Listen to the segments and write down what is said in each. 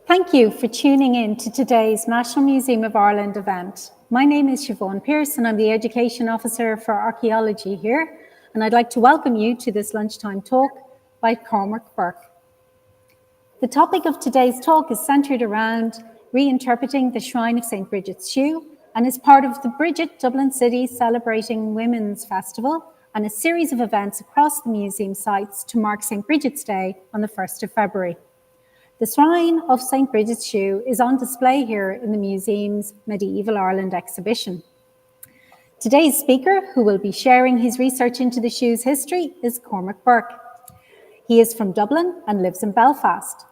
Thank you for tuning in to today's National Museum of Ireland event. My name is Siobhan Pearce and I'm the Education Officer for Archaeology here, and I'd like to welcome you to this lunchtime talk by Cormac Bourke. The topic of today's talk is centred around reinterpreting the Shrine of St. Brigid's Shoe and is part of the Brigid Dublin City Celebrating Women's Festival and a series of events across the museum sites to mark St. Brigid's Day on the 1st of February. The Shrine of St. Brigid's Shoe is on display here in the museum's Medieval Ireland exhibition. Today's speaker, who will be sharing his research into the shoe's history, is Cormac Bourke. He is from Dublin and lives in Belfast.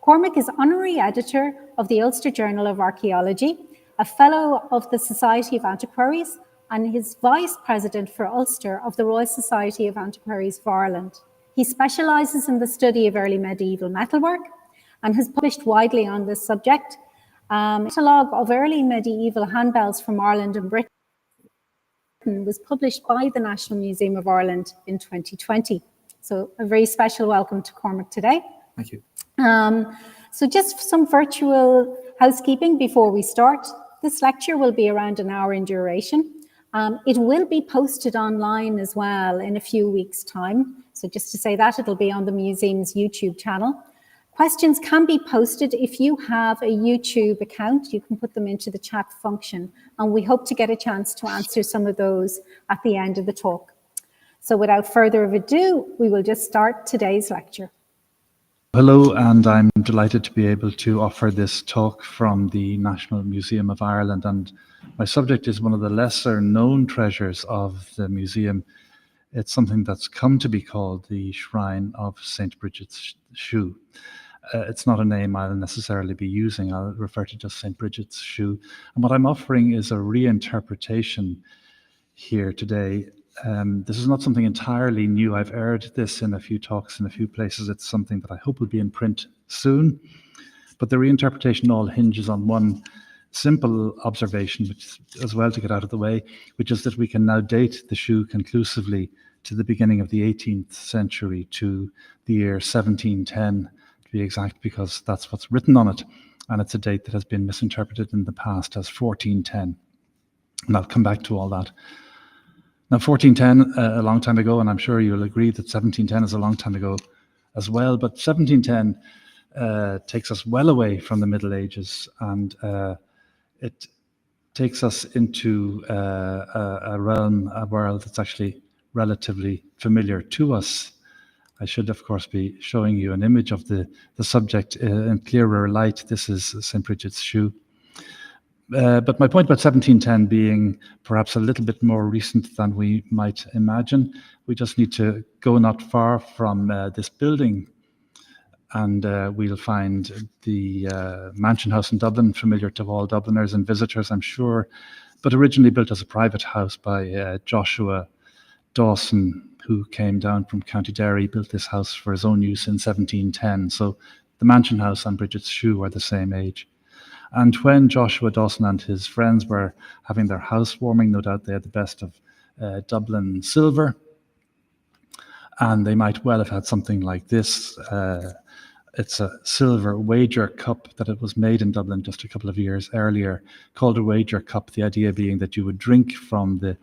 Cormac is Honorary Editor of the Ulster Journal of Archaeology, a Fellow of the Society of Antiquaries, and his Vice President for Ulster of the Royal Society of Antiquaries of Ireland. He specialises in the study of early medieval metalwork and has published widely on this subject. A catalogue of early medieval handbells from Ireland and Britain was published by the National Museum of Ireland in 2020. So a very special welcome to Cormac today. Thank you. So just some virtual housekeeping before we start. This lecture will be around an hour in duration. It will be posted online as well in a few weeks' time. So just to say that, it'll be on the museum's YouTube channel. Questions can be posted. If you have a YouTube account, you can put them into the chat function, and we hope to get a chance to answer some of those at the end of the talk. So without further ado, we will just start today's lecture. Hello, and I'm delighted to be able to offer this talk from the National Museum of Ireland, and my subject is one of the lesser known treasures of the museum. It's something that's come to be called the Shrine of St. Brigid's Shoe. It's not a name I'll necessarily be using. I'll refer to just St. Brigid's Shoe. And what I'm offering is a reinterpretation here today. This is not something entirely new. I've aired this in a few talks in a few places. It's something that I hope will be in print soon. But the reinterpretation all hinges on one simple observation, which as well to get out of the way, which is that we can now date the shoe conclusively to the beginning of the 18th century, to the year 1710. To be exact, because that's what's written on it, and it's a date that has been misinterpreted in the past as 1410, and I'll come back to all that. Now 1410, a long time ago, and I'm sure you'll agree that 1710 is a long time ago as well, but 1710 takes us well away from the Middle Ages, and it takes us into a world that's actually relatively familiar to us. I should, of course, be showing you an image of the subject in clearer light. This is St. Brigid's Shoe. But my point about 1710 being perhaps a little bit more recent than we might imagine, we just need to go not far from this building, and we'll find the Mansion House in Dublin, familiar to all Dubliners and visitors, I'm sure, but originally built as a private house by Joshua Dawson, who came down from County Derry, built this house for his own use in 1710. So the Mansion House and Brigid's Shoe are the same age. And when Joshua Dawson and his friends were having their housewarming, no doubt they had the best of Dublin silver, and they might well have had something like this. It's a silver wager cup that it was made in Dublin just a couple of years earlier, called a wager cup, the idea being that you would drink from the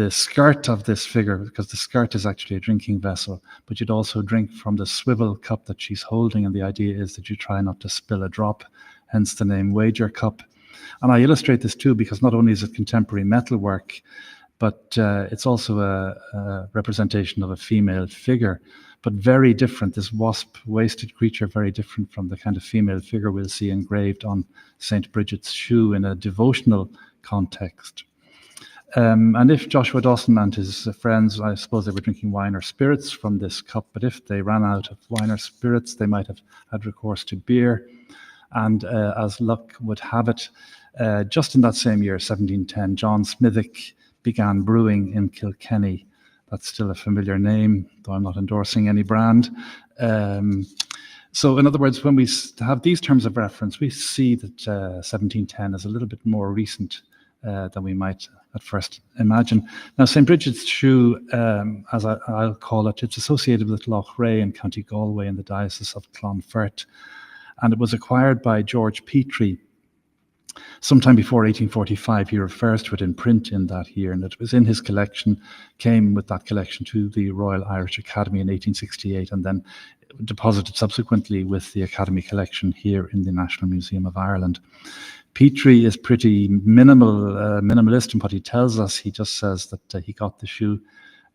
skirt of this figure, because the skirt is actually a drinking vessel, but you'd also drink from the swivel cup that she's holding, and the idea is that you try not to spill a drop, hence the name wager cup. And I illustrate this too because not only is it contemporary metalwork, but it's also a representation of a female figure, but very different, this wasp-waisted creature, very different from the kind of female figure we'll see engraved on St. Brigid's Shoe in a devotional context. And if Joshua Dawson and his friends, I suppose they were drinking wine or spirits from this cup, but if they ran out of wine or spirits, they might have had recourse to beer. And as luck would have it, just in that same year, 1710, John Smithick began brewing in Kilkenny. That's still a familiar name, though I'm not endorsing any brand. So in other words, when we have these terms of reference, we see that 1710 is a little bit more recent than we might at first imagine. Now, St. Brigid's Shoe, as I'll call it, it's associated with Loughrea in County Galway in the Diocese of Clonfert. and it was acquired by George Petrie sometime before 1845. He refers to it in print in that year, and it was in his collection, came with that collection to the Royal Irish Academy in 1868, and then deposited subsequently with the Academy collection here in the National Museum of Ireland. Petrie is pretty minimalist in what he tells us. He just says that he got the shoe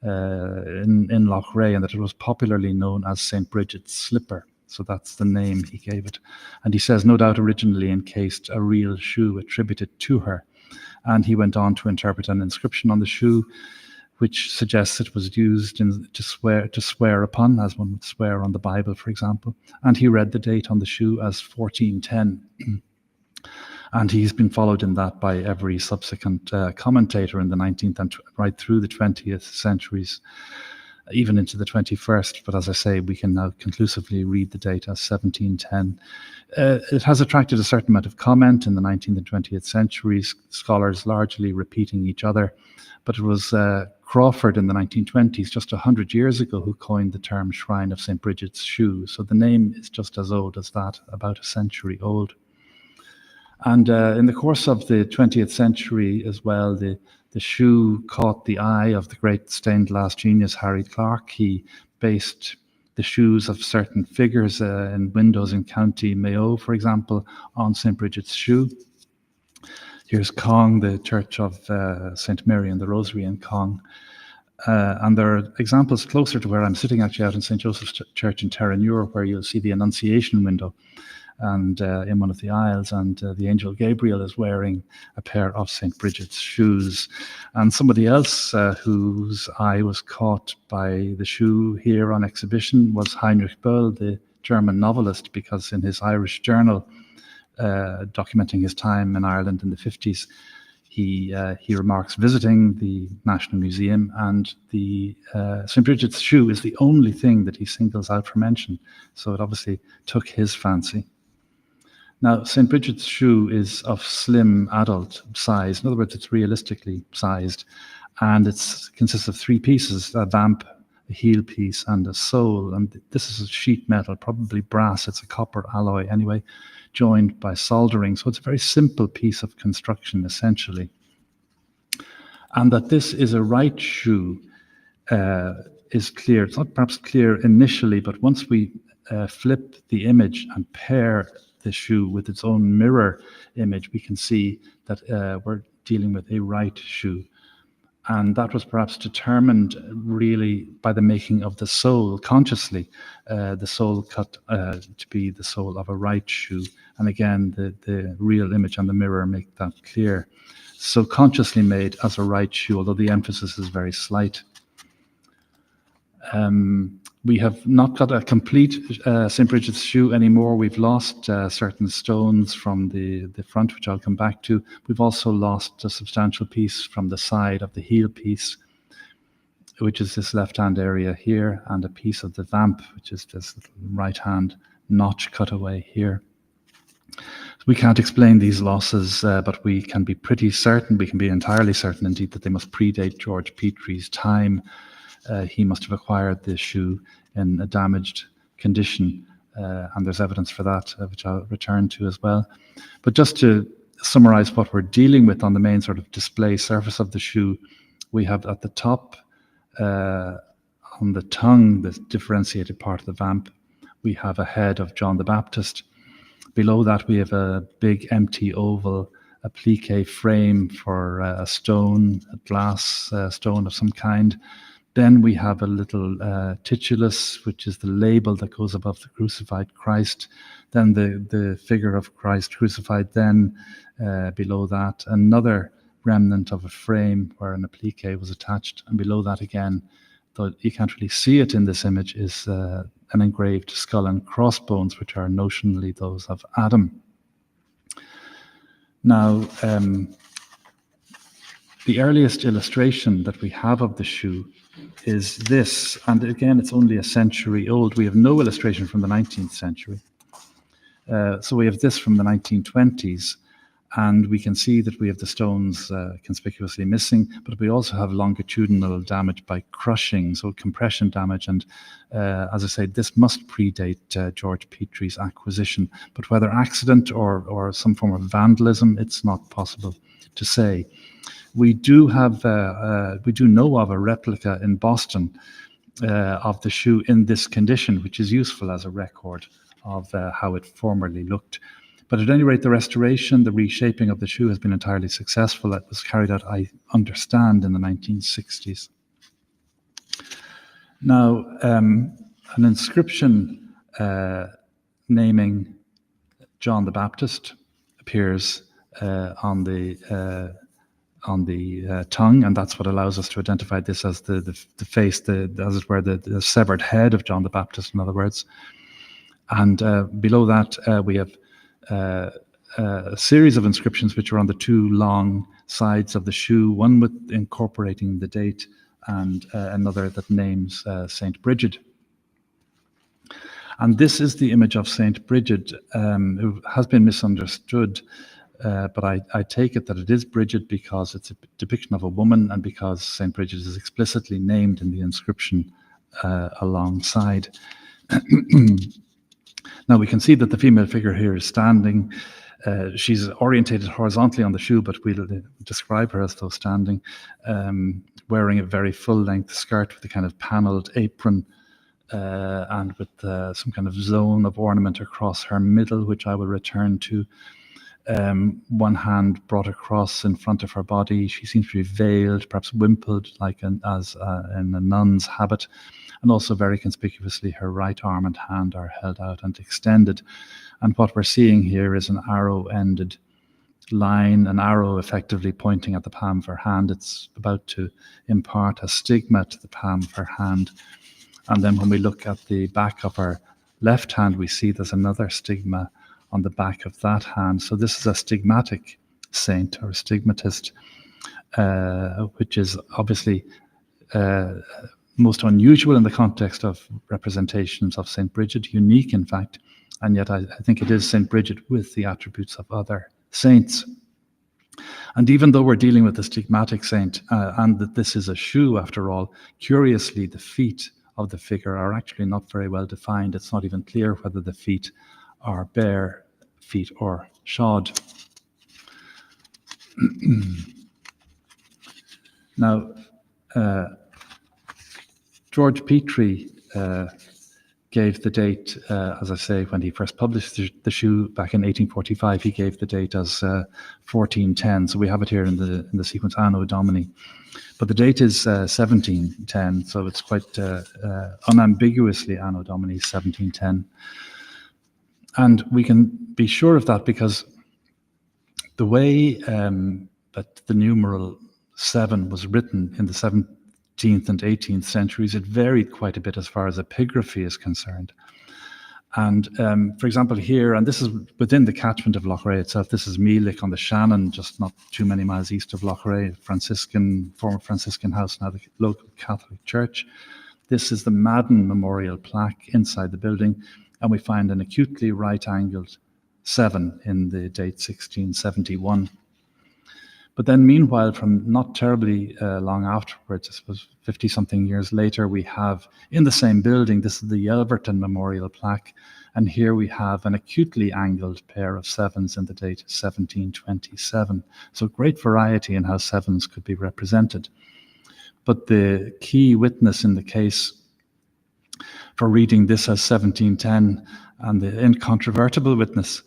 in Loughrea, and that it was popularly known as St. Brigid's slipper. So that's the name he gave it. And he says, no doubt originally encased a real shoe attributed to her. And he went on to interpret an inscription on the shoe, which suggests it was used to swear upon, as one would swear on the Bible, for example. And he read the date on the shoe as 1410. And he's been followed in that by every subsequent commentator in the 19th and right through the 20th centuries, even into the 21st. But as I say, we can now conclusively read the date as 1710. It has attracted a certain amount of comment in the 19th and 20th centuries, scholars largely repeating each other. But it was Crawford in the 1920s, just 100 years ago, who coined the term Shrine of St. Brigid's Shoe. So the name is just as old as that, about a century old. And in the course of the 20th century as well, the shoe caught the eye of the great stained glass genius Harry Clarke. He based the shoes of certain figures in windows in County Mayo, for example, on St. Brigid's shoe. Here's Cong, the Church of St. Mary and the Rosary in Cong. And there are examples closer to where I'm sitting, actually, out in St. Joseph's Church in Terranure, where you'll see the Annunciation window, and in one of the aisles, and the angel Gabriel is wearing a pair of St. Brigid's shoes. And somebody else whose eye was caught by the shoe here on exhibition was Heinrich Böll, the German novelist, because in his Irish journal, documenting his time in Ireland in the 50s, he remarks visiting the National Museum, and the St. Brigid's shoe is the only thing that he singles out for mention. So it obviously took his fancy. Now, St. Brigid's shoe is of slim adult size. In other words, it's realistically sized, and it consists of three pieces: a vamp, a heel piece, and a sole. And this is a sheet metal, probably brass. It's a copper alloy anyway, joined by soldering. So it's a very simple piece of construction, essentially. And that this is a right shoe is clear. It's not perhaps clear initially, but once we flip the image and pair the shoe with its own mirror image, we can see that we're dealing with a right shoe. And that was perhaps determined really by the making of the sole consciously, the sole cut to be the sole of a right shoe. And again, the real image and the mirror make that clear. So consciously made as a right shoe, although the emphasis is very slight. We have not got a complete St. Brigid's shoe anymore. We've lost certain stones from the front, which I'll come back to. We've also lost a substantial piece from the side of the heel piece, which is this left-hand area here, and a piece of the vamp, which is this little right-hand notch cutaway here. We can't explain these losses, but we can be pretty certain, we can be entirely certain indeed, that they must predate George Petrie's time. He must have acquired this shoe in a damaged condition, and there's evidence for that, which I'll return to as well. But just to summarize what we're dealing with on the main sort of display surface of the shoe, we have at the top, on the tongue, the differentiated part of the vamp, we have a head of John the Baptist. Below that, we have a big empty oval applique frame for a stone, a glass stone of some kind. Then we have a little titulus, which is the label that goes above the crucified Christ. Then the figure of Christ crucified. Then below that, another remnant of a frame where an applique was attached. And below that again, though you can't really see it in this image, is an engraved skull and crossbones, which are notionally those of Adam. Now, the earliest illustration that we have of the shoe is this, and again, it's only a century old. We have no illustration from the 19th century. So we have this from the 1920s, And we can see that we have the stones conspicuously missing, but we also have longitudinal damage by crushing, so compression damage. And as I say, this must predate George Petrie's acquisition. But whether accident or some form of vandalism, it's not possible to say. We do know of a replica in Boston of the shoe in this condition, which is useful as a record of how it formerly looked. But at any rate, the restoration, the reshaping of the shoe has been entirely successful. That was carried out, I understand, in the 1960s. Now, an inscription naming John the Baptist appears on the tongue, and that's what allows us to identify this as the face, as it were, the severed head of John the Baptist, in other words. And below that, we have a series of inscriptions which are on the two long sides of the shoe, one with incorporating the date and another that names Saint Brigid. And this is the image of Saint Brigid, who has been misunderstood, but I take it that it is Brigid because it's a depiction of a woman and because Saint Brigid is explicitly named in the inscription alongside. Now we can see that the female figure here is standing. She's orientated horizontally on the shoe, but we'll describe her as though standing, wearing a very full-length skirt with a kind of panelled apron and with some kind of zone of ornament across her middle, which I will return to. One hand brought across in front of her body. She seems to be veiled, perhaps wimpled, like as in a nun's habit. And also very conspicuously, her right arm and hand are held out and extended. And what we're seeing here is an arrow-ended line, an arrow effectively pointing at the palm of her hand. It's about to impart a stigma to the palm of her hand. And then when we look at the back of her left hand, we see there's another stigma on the back of that hand. So this is a stigmatic saint or a stigmatist, which is obviously most unusual in the context of representations of Saint Brigid, unique in fact, and yet I think it is Saint Brigid with the attributes of other saints. And even though we're dealing with a stigmatic saint and that this is a shoe after all, curiously the feet of the figure are actually not very well defined. It's not even clear whether the feet are bare feet or shod. Now, George Petrie gave the date, as I say, when he first published the shoe back in 1845, he gave the date as 1410. So we have it here in the sequence Anno Domini. But the date is 1710, so it's quite unambiguously Anno Domini 1710. And we can be sure of that because the way that the numeral 7 was written in the 17th and 18th centuries, it varied quite a bit as far as epigraphy is concerned. And for example here, and this is within the catchment of Loughrea itself, this is Meelick on the Shannon, just not too many miles east of Loughrea, former Franciscan house, now the local Catholic church. This is the Madden Memorial plaque inside the building, and we find an acutely right-angled 7 in the date 1671. But then meanwhile, from not terribly long afterwards, I suppose 50-something years later, we have in the same building, this is the Yelverton Memorial plaque, and here we have an acutely angled pair of 7s in the date 1727. So great variety in how 7s could be represented. But the key witness in the case for reading this as 1710, and the incontrovertible witness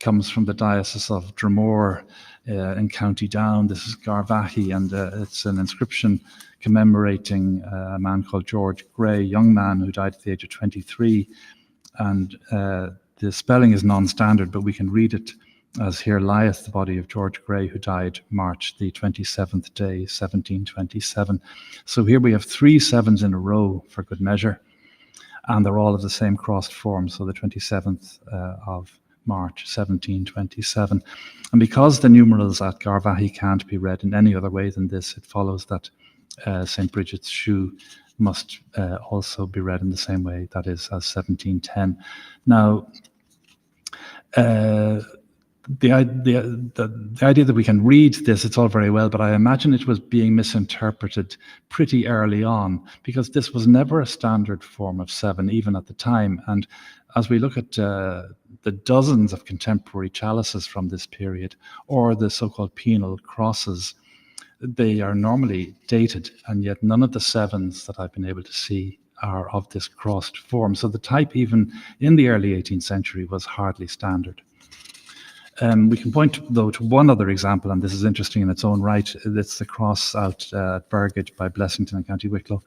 comes from the Diocese of Dromore in County Down. This is Garvaghey, and it's an inscription commemorating a man called George Gray, a young man who died at the age of 23. And the spelling is non-standard, but we can read it as here lieth the body of George Gray, who died March the 27th day, 1727. So here we have 3 7s in a row for good measure, and they're all of the same crossed form. So the 27th of March 1727. And because the numerals at Garvaghey can't be read in any other way than this, it follows that St. Brigid's shoe must also be read in the same way, that is, as 1710. Now, the idea that we can read this, it's all very well, but I imagine it was being misinterpreted pretty early on, because this was never a standard form of 7, even at the time. And as we look at the dozens of contemporary chalices from this period, or the so-called penal crosses, they are normally dated, and yet none of the 7s that I've been able to see are of this crossed form. So the type, even in the early 18th century, was hardly standard. We can point, though, to one other example, and this is interesting in its own right. It's the cross out at Brigid by Blessington in County Wicklow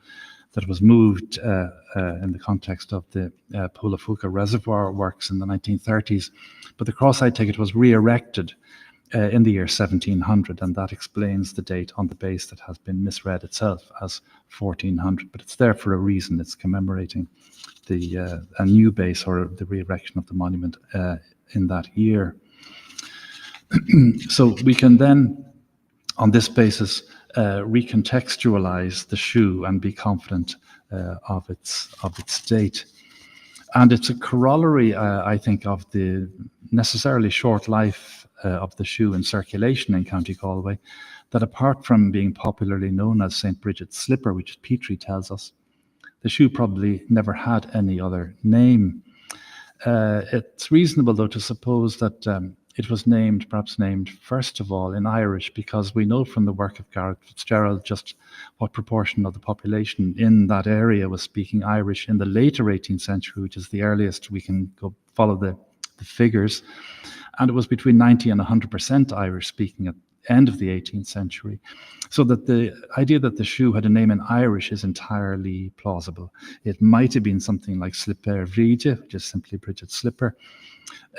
that was moved in the context of the Pulafuca reservoir works in the 1930s. But the cross, I take it, was re-erected in the year 1700, and that explains the date on the base that has been misread itself as 1400. But it's there for a reason. It's commemorating a new base, or the re-erection of the monument in that year. So we can then, on this basis, recontextualize the shoe and be confident of its date. And it's a corollary, I think, of the necessarily short life of the shoe in circulation in County Galway, that apart from being popularly known as St. Brigid's slipper, which Petrie tells us, the shoe probably never had any other name. It's reasonable, though, to suppose that it was perhaps named first of all in Irish, because we know from the work of Gareth Fitzgerald just what proportion of the population in that area was speaking Irish in the later 18th century, which is the earliest we can go follow the figures. And it was between 90 and 100% Irish speaking at the end of the 18th century. So that the idea that the shoe had a name in Irish is entirely plausible. It might have been something like Slipper Brigid, which is simply Brigid's slipper.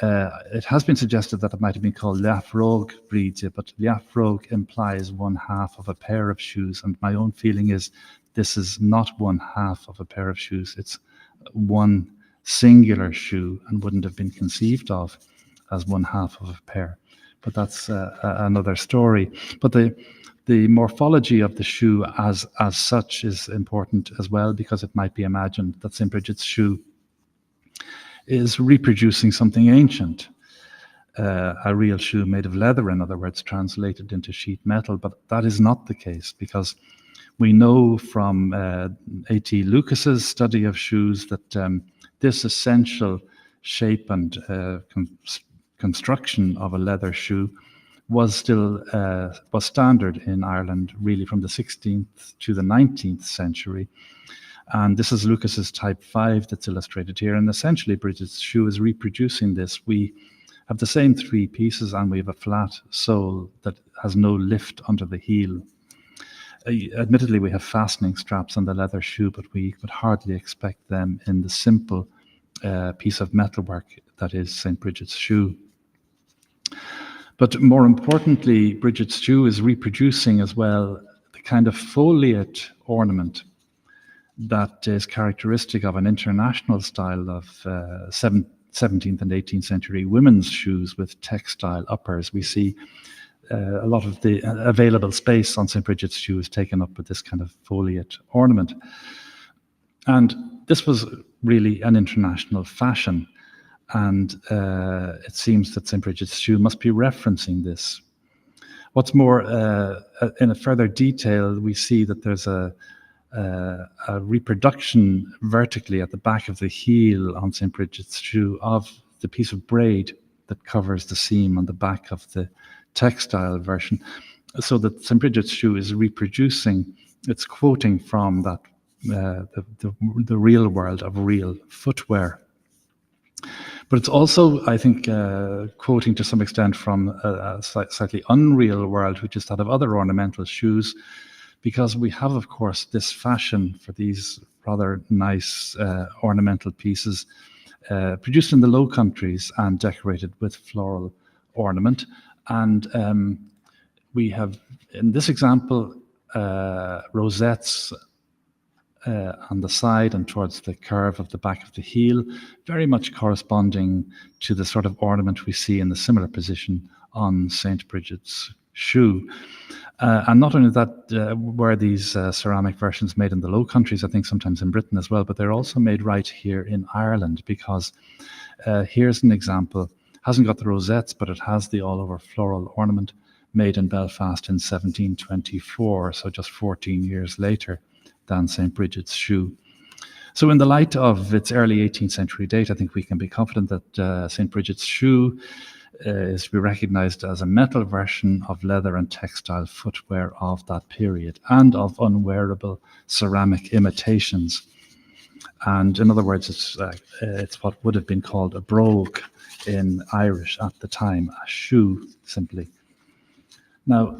It has been suggested that it might have been called Loughrea Brigid, but Loughrea implies one half of a pair of shoes, and my own feeling is this is not one half of a pair of shoes. It's one singular shoe, and wouldn't have been conceived of as one half of a pair. But that's another story. But the morphology of the shoe as such is important as well, because it might be imagined that St. Brigid's shoe is reproducing something ancient, a real shoe made of leather, in other words, translated into sheet metal. But that is not the case, because we know from A.T. Lucas's study of shoes that this essential shape and construction of a leather shoe was still was standard in Ireland, really from the 16th to the 19th century. And this is Lucas's type 5 that's illustrated here. And essentially, Brigid's shoe is reproducing this. We have the same 3 pieces, and we have a flat sole that has no lift under the heel. Admittedly, we have fastening straps on the leather shoe, but we would hardly expect them in the simple piece of metalwork that is St. Brigid's shoe. But more importantly, Brigid's shoe is reproducing as well the kind of foliate ornament that is characteristic of an international style of 17th and 18th century women's shoes with textile uppers. We see a lot of the available space on St. Brigid's shoe is taken up with this kind of foliate ornament. And this was really an international fashion. And it seems that St. Brigid's shoe must be referencing this. What's more, in a further detail, we see that there's a reproduction vertically at the back of the heel on St. Brigid's shoe of the piece of braid that covers the seam on the back of the textile version, so that St. Brigid's shoe is reproducing, it's quoting from that the real world of real footwear. But it's also, I think, quoting to some extent from a slightly unreal world, which is that of other ornamental shoes, because we have, of course, this fashion for these rather nice ornamental pieces produced in the Low Countries and decorated with floral ornament. And we have, in this example, rosettes on the side and towards the curve of the back of the heel, very much corresponding to the sort of ornament we see in the similar position on St. Brigid's shoe. And not only that, were these ceramic versions made in the Low Countries, I think sometimes in Britain as well, but they're also made right here in Ireland, because here's an example Hasn't got the rosettes, but it has the all-over floral ornament, made in Belfast in 1724, so just 14 years later than St. Brigid's shoe. So in the light of its early 18th century date, I think we can be confident that St. Brigid's shoe is to be recognised as a metal version of leather and textile footwear of that period, and of unwearable ceramic imitations. And in other words, it's what would have been called a brogue in Irish at the time, a shoe simply. Now,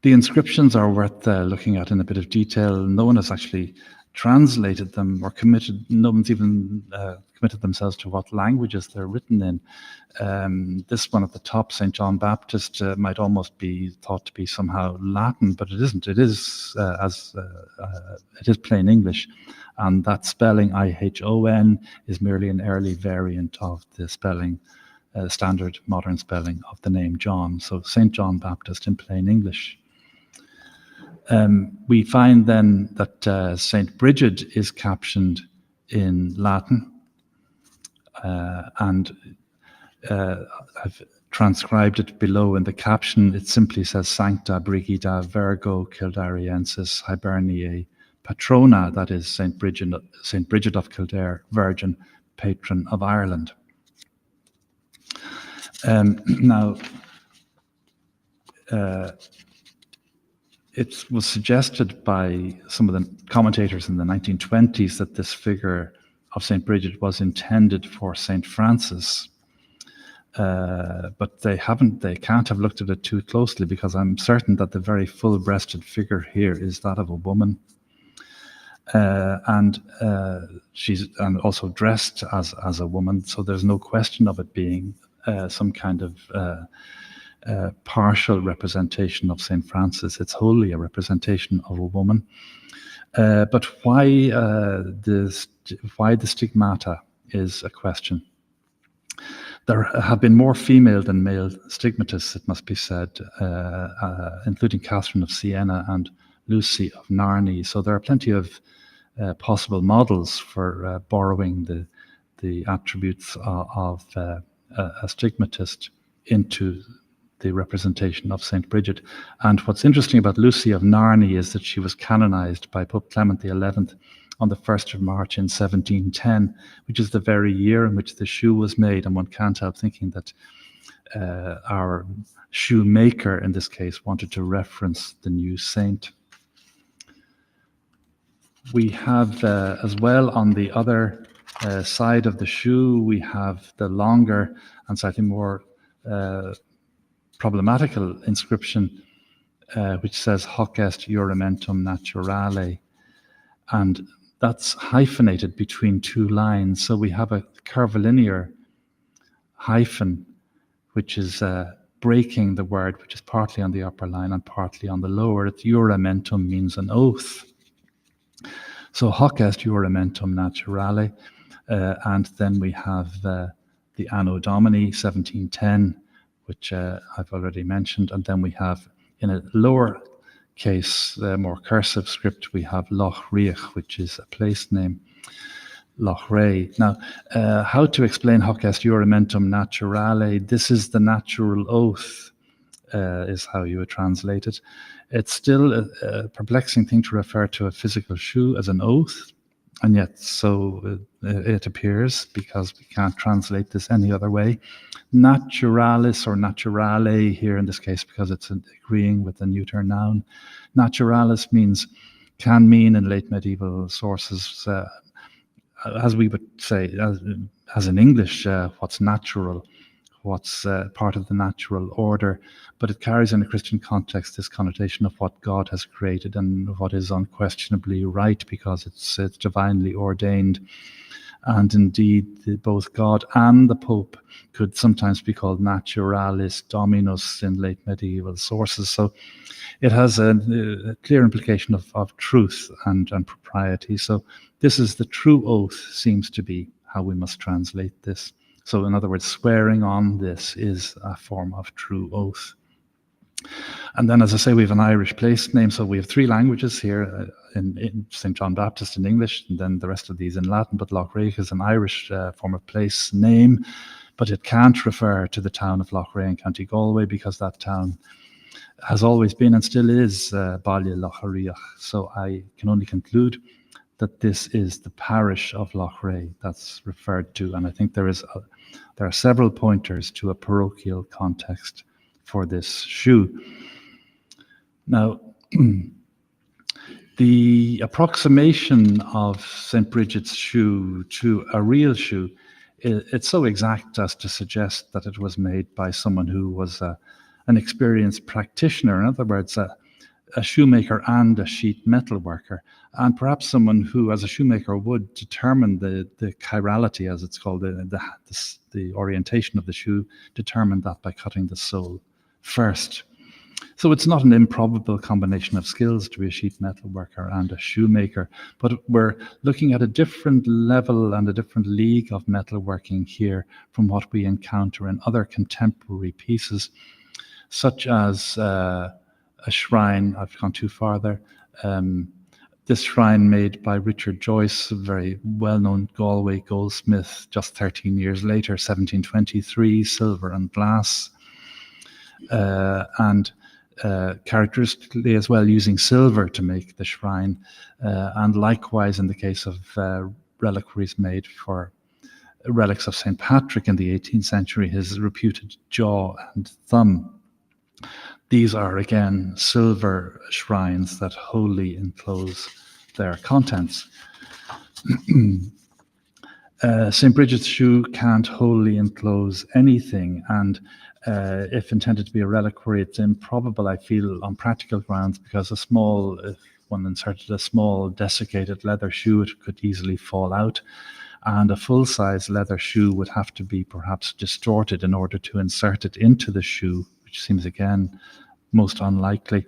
the inscriptions are worth looking at in a bit of detail. No one has actually translated them or no one's even committed themselves to what languages they're written in. This one at the top, St. John Baptist, might almost be thought to be somehow Latin, but it isn't. It is it is plain English, and that spelling IHON is merely an early variant of the spelling, standard modern spelling of the name John. So St. John Baptist in plain English. We find then that St. Brigid is captioned in Latin, and I've transcribed it below in the caption. It simply says Sancta Brigida Virgo Kildariensis Hiberniae Patrona, that is St. Brigid of Kildare, Virgin, patron of Ireland. Now, it was suggested by some of the commentators in the 1920s that this figure of St. Brigid was intended for St. Francis, but they can't have looked at it too closely, because I'm certain that the very full-breasted figure here is that of a woman, and she's also dressed as a woman, so there's no question of it being some kind of partial representation of St. Francis. It's wholly a representation of a woman. But why the stigmata is a question. There have been more female than male stigmatists, it must be said, including Catherine of Siena and Lucy of Narni. So there are plenty of possible models for borrowing the attributes of a stigmatist into the representation of St. Brigid. And what's interesting about Lucy of Narni is that she was canonized by Pope Clement XI on the 1st of March in 1710, which is the very year in which the shoe was made. And one can't help thinking that our shoemaker, in this case, wanted to reference the new saint. We have as well on the other side of the shoe, we have the longer and slightly more problematical inscription, which says hoc est juramentum naturale, and that's hyphenated between two lines. So we have a curvilinear hyphen, which is breaking the word, which is partly on the upper line and partly on the lower. Juramentum means an oath. So hoc est juramentum naturale, and then we have the Anno Domini 1710, which I've already mentioned, and then we have, in a lower case, more cursive script, we have Loughrea, which is a place name, Loughrea. Now, how to explain hoc est juramentum naturale? This is the natural oath, is how you would translate it. It's still a perplexing thing to refer to a physical shoe as an oath, and yet so it appears, because we can't translate this any other way. Naturalis or naturale here in this case, because it's agreeing with the neuter noun. Naturalis can mean in late medieval sources, as we would say, as in English, what's natural, what's part of the natural order, but it carries in a Christian context this connotation of what God has created and what is unquestionably right, because it's divinely ordained. And indeed, both God and the Pope could sometimes be called naturalis dominus in late medieval sources. So it has a clear implication of truth and propriety. So this is the true oath, seems to be how we must translate this. So in other words, swearing on this is a form of true oath. And then, as I say, we have an Irish place name. So we have three languages here, in St. John Baptist in English, and then the rest of these in Latin. But Loughrea is an Irish form of place name, but it can't refer to the town of Loughrea in County Galway, because that town has always been and still is Baile Loughrea. So I can only conclude that this is the parish of Loughrea that's referred to, and I think there are several pointers to a parochial context for this shoe. Now, the approximation of St. Brigid's shoe to a real shoe, it's so exact as to suggest that it was made by someone who was an experienced practitioner. In other words, a shoemaker and a sheet metal worker, and perhaps someone who, as a shoemaker, would determine the chirality, as it's called, the orientation of the shoe, determine that by cutting the sole first. So it's not an improbable combination of skills to be a sheet metal worker and a shoemaker, but we're looking at a different level and a different league of metalworking here from what we encounter in other contemporary pieces, such as a shrine. I've gone too far there. This shrine made by Richard Joyce, a very well-known Galway goldsmith, just 13 years later, 1723, silver and glass, and characteristically as well using silver to make the shrine, and likewise in the case of reliquaries made for relics of St. Patrick in the 18th century, his reputed jaw and thumb. These are again silver shrines that wholly enclose their contents. St. Brigid's shoe can't wholly enclose anything, and if intended to be a reliquary, it's improbable, I feel, on practical grounds, because if one inserted a small desiccated leather shoe, it could easily fall out, and a full-size leather shoe would have to be perhaps distorted in order to insert it into the shoe, which seems again most unlikely.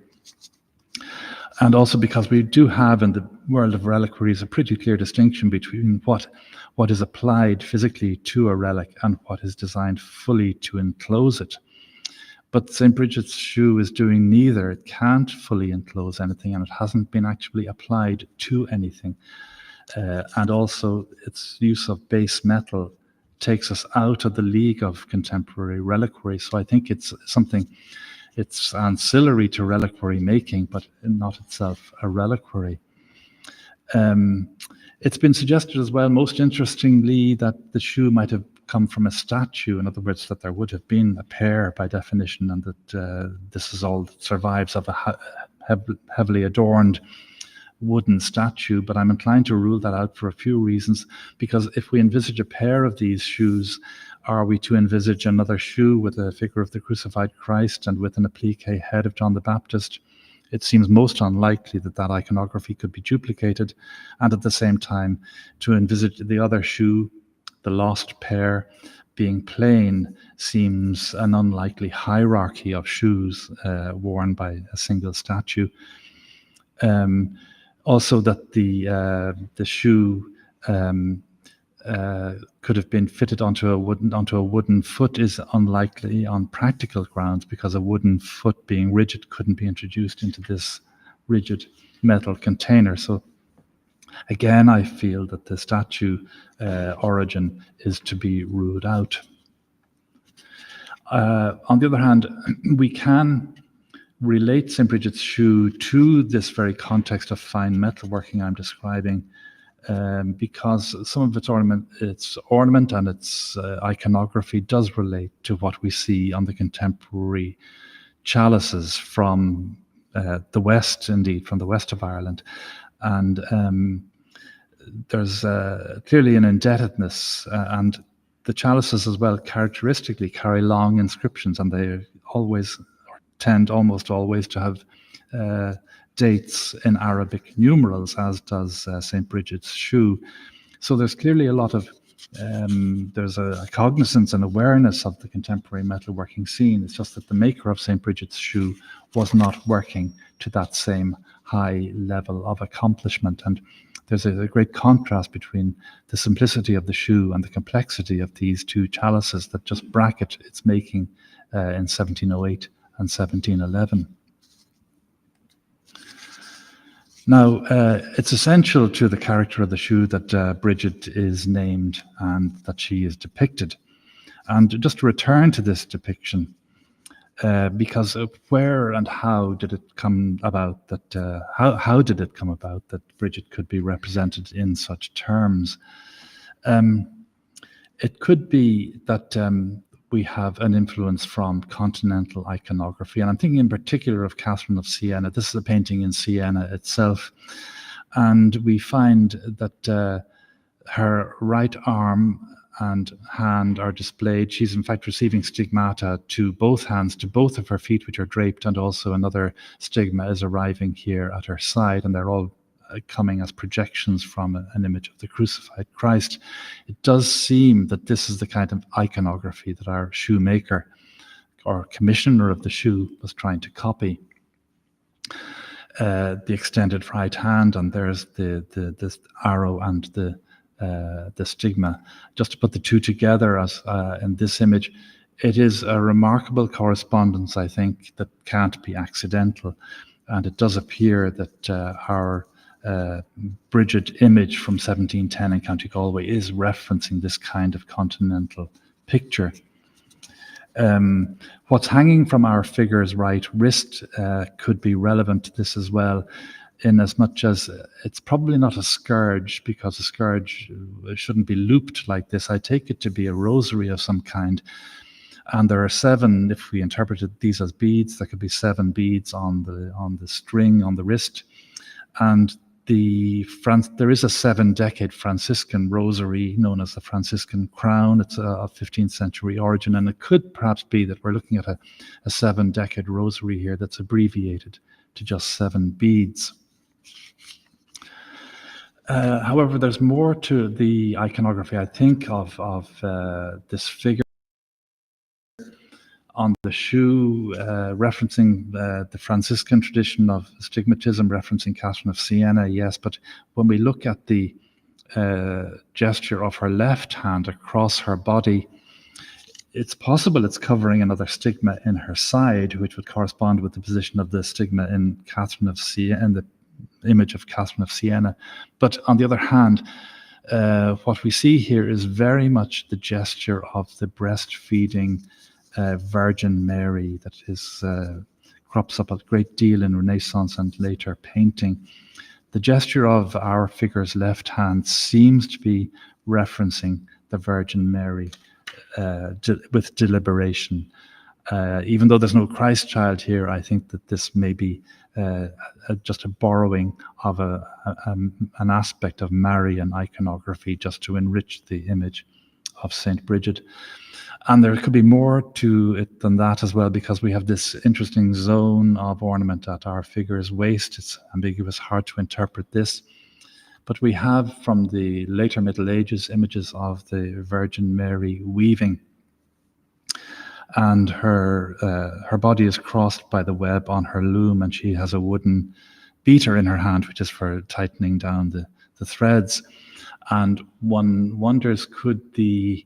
And also because we do have in the world of reliquaries a pretty clear distinction between what is applied physically to a relic and what is designed fully to enclose it. But St. Brigid's shoe is doing neither. It can't fully enclose anything, and it hasn't been actually applied to anything. And also its use of base metal takes us out of the league of contemporary reliquary. So I think it's ancillary to reliquary making, but not itself a reliquary. It's been suggested as well, most interestingly, that the shoe might have come from a statue. In other words, that there would have been a pair by definition, and that this is all that survives of a heavily adorned wooden statue. But I'm inclined to rule that out for a few reasons, because if we envisage a pair of these shoes, are we to envisage another shoe with a figure of the crucified Christ and with an applique head of John the Baptist? It seems most unlikely that iconography could be duplicated, and at the same time to envisage the other shoe, the lost pair, being plain seems an unlikely hierarchy of shoes worn by a single statue. Also that the shoe could have been fitted onto a wooden foot is unlikely on practical grounds, because a wooden foot, being rigid, couldn't be introduced into this rigid metal container. So again, I feel that the statue origin is to be ruled out. On the other hand, we can relate St. Brigid's shoe to this very context of fine metalworking I'm describing, because some of its ornament and its iconography does relate to what we see on the contemporary chalices from the west, indeed, from the west of Ireland. And there's clearly an indebtedness, and the chalices as well characteristically carry long inscriptions, and they tend almost always to have dates in Arabic numerals, as does St. Brigid's shoe. So there's clearly a lot of, there's a cognizance and awareness of the contemporary metalworking scene. It's just that the maker of St. Brigid's shoe was not working to that same high level of accomplishment. And there's a great contrast between the simplicity of the shoe and the complexity of these two chalices that just bracket its making in 1708 and 1711. Now, it's essential to the character of the shoe that Brigid is named and that she is depicted. And just to return to this depiction, because where and how did it come about that, how did it come about that Brigid could be represented in such terms? It could be that we have an influence from continental iconography, and I'm thinking in particular of Catherine of Siena. This is a painting in Siena itself, and we find that her right arm and hand are displayed. She's in fact receiving stigmata to both hands, to both of her feet, which are draped, and also another stigma is arriving here at her side, and they're all coming as projections from an image of the crucified Christ. It does seem that this is the kind of iconography that our shoemaker or commissioner of the shoe was trying to copy. The extended right hand, and there's the arrow and the stigma. Just to put the two together as in this image, it is a remarkable correspondence, I think, that can't be accidental. And it does appear that our Brigid image from 1710 in County Galway is referencing this kind of continental picture. What's hanging from our figure's right wrist could be relevant to this as well, in as much as it's probably not a scourge, because a scourge shouldn't be looped like this. I take it to be a rosary of some kind. And there are 7, if we interpreted these as beads, there could be 7 beads on the string on the wrist. And there is a 7-decade Franciscan rosary known as the Franciscan crown. It's of 15th century origin, and it could perhaps be that we're looking at a 7-decade rosary here that's abbreviated to just 7 beads. However, there's more to the iconography, I think, of this figure on the shoe, referencing the Franciscan tradition of stigmatism, referencing Catherine of Siena, yes, but when we look at the gesture of her left hand across her body, it's possible it's covering another stigma in her side, which would correspond with the position of the stigma in Catherine of Siena, in the image of Catherine of Siena. But on the other hand, what we see here is very much the gesture of the breastfeeding Virgin Mary that is crops up a great deal in Renaissance and later painting. The gesture of our figure's left hand seems to be referencing the Virgin Mary with deliberation. Even though there's no Christ child here, I think that this may be just a borrowing of an aspect of Marian iconography just to enrich the image of Saint Brigid. And there could be more to it than that as well, because we have this interesting zone of ornament at our figure's waist. It's ambiguous, hard to interpret this. But we have from the later Middle Ages images of the Virgin Mary weaving. And her body is crossed by the web on her loom, and she has a wooden beater in her hand, which is for tightening down the threads. And one wonders, could the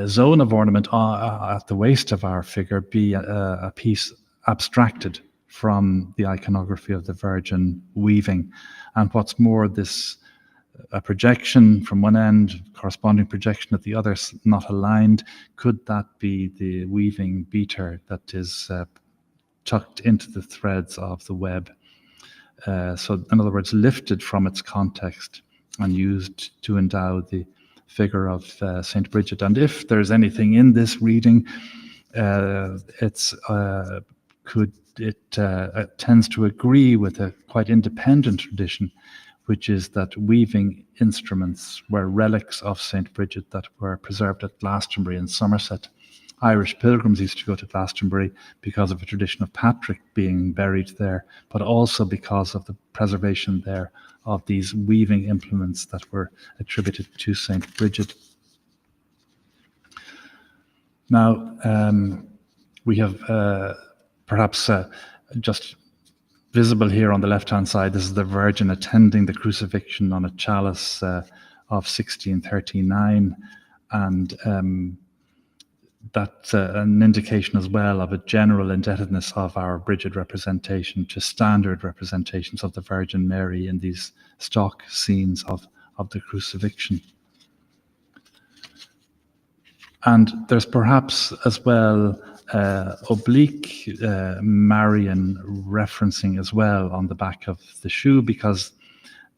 zone of ornament at the waist of our figure be a piece abstracted from the iconography of the Virgin weaving? And what's more, this a projection from one end, corresponding projection at the other, not aligned. Could that be the weaving beater that is tucked into the threads of the web? So in other words, lifted from its context and used to endow the figure of Saint Brigid. And if there's anything in this reading, it tends to agree with a quite independent tradition, which is that weaving instruments were relics of Saint Brigid that were preserved at Glastonbury in Somerset. Irish pilgrims used to go to Glastonbury because of a tradition of Patrick being buried there, but also because of the preservation there of these weaving implements that were attributed to Saint Brigid. Now, we have perhaps just visible here on the left-hand side, this is the Virgin attending the crucifixion on a chalice of 1639, and that's an indication as well of a general indebtedness of our Brigid representation to standard representations of the Virgin Mary in these stock scenes of the crucifixion. And there's perhaps as well oblique Marian referencing as well on the back of the shoe, because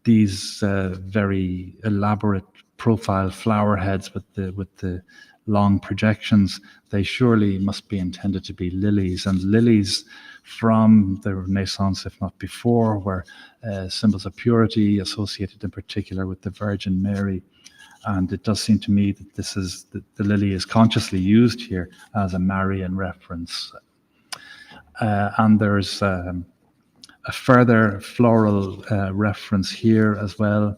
these very elaborate profile flower heads with the long projections, they surely must be intended to be lilies, and lilies from the Renaissance, if not before, were symbols of purity associated in particular with the Virgin Mary. And it does seem to me that this is the lily is consciously used here as a Marian reference. And there's a further floral reference here as well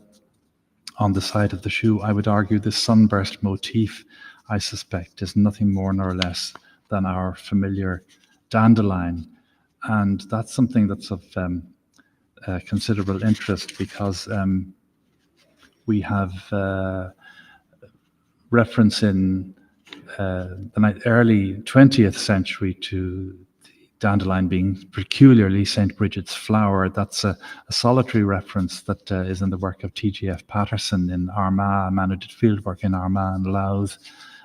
on the side of the shoe. I would argue this sunburst motif, I suspect, is nothing more nor less than our familiar dandelion. And that's something that's of considerable interest, because we have reference in the early 20th century to the dandelion being peculiarly St. Brigid's flower. That's a solitary reference that is in the work of T.G.F. Patterson in Armagh, a man who did fieldwork in Armagh and Louth,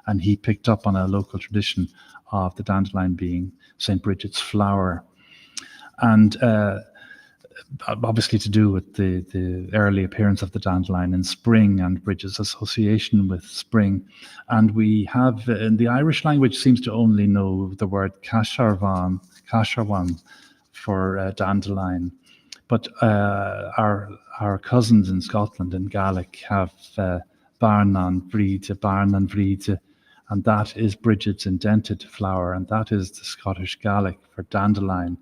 and he picked up on a local tradition of the dandelion being St. Brigid's flower. And obviously to do with the early appearance of the dandelion in spring and Brigid's association with spring. And we have, in the Irish language, seems to only know the word casharvan for dandelion. But our cousins in Scotland in Gaelic have Barnan Vride, and that is Brigid's indented flower, and that is the Scottish Gaelic for dandelion.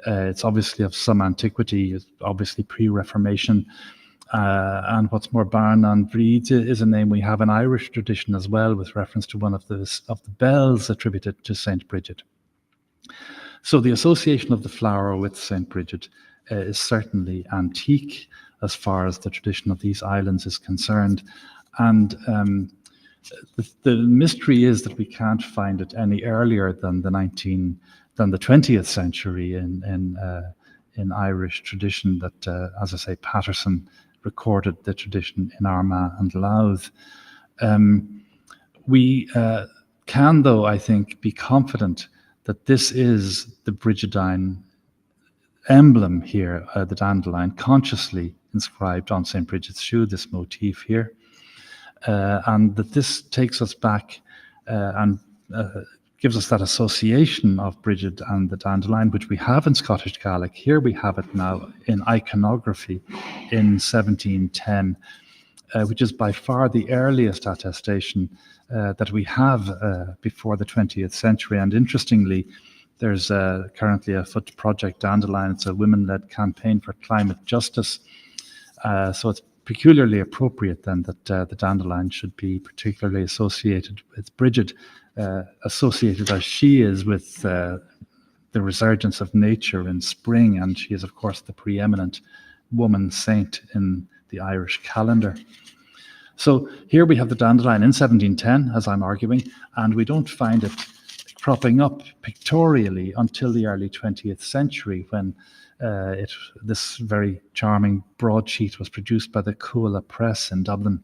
It's obviously of some antiquity, it's obviously pre-Reformation, and what's more, Barnan Vride is a name we have in Irish tradition as well, with reference to one of the bells attributed to St. Brigid. So the association of the flower with St. Brigid is certainly antique as far as the tradition of these islands is concerned, and the mystery is that we can't find it any earlier than the 20th century in Irish tradition, that, as I say, Patterson recorded the tradition in Armagh and Louth. We can, though, I think, be confident that this is the Brigidine emblem here, the dandelion, consciously inscribed on St. Brigid's shoe, this motif here, and that this takes us back and gives us that association of Brigid and the dandelion, which we have in Scottish Gaelic. Here we have it now in iconography in 1710, which is by far the earliest attestation that we have before the 20th century. And interestingly, there's currently a foot project Dandelion. It's a women-led campaign for climate justice. So it's peculiarly appropriate then that the dandelion should be particularly associated with Brigid, associated as she is with the resurgence of nature in spring, and she is, of course, the preeminent woman saint in the Irish calendar. So here we have the dandelion in 1710, as I'm arguing, and we don't find it cropping up pictorially until the early 20th century, when this very charming broadsheet was produced by the Cuala Press in Dublin,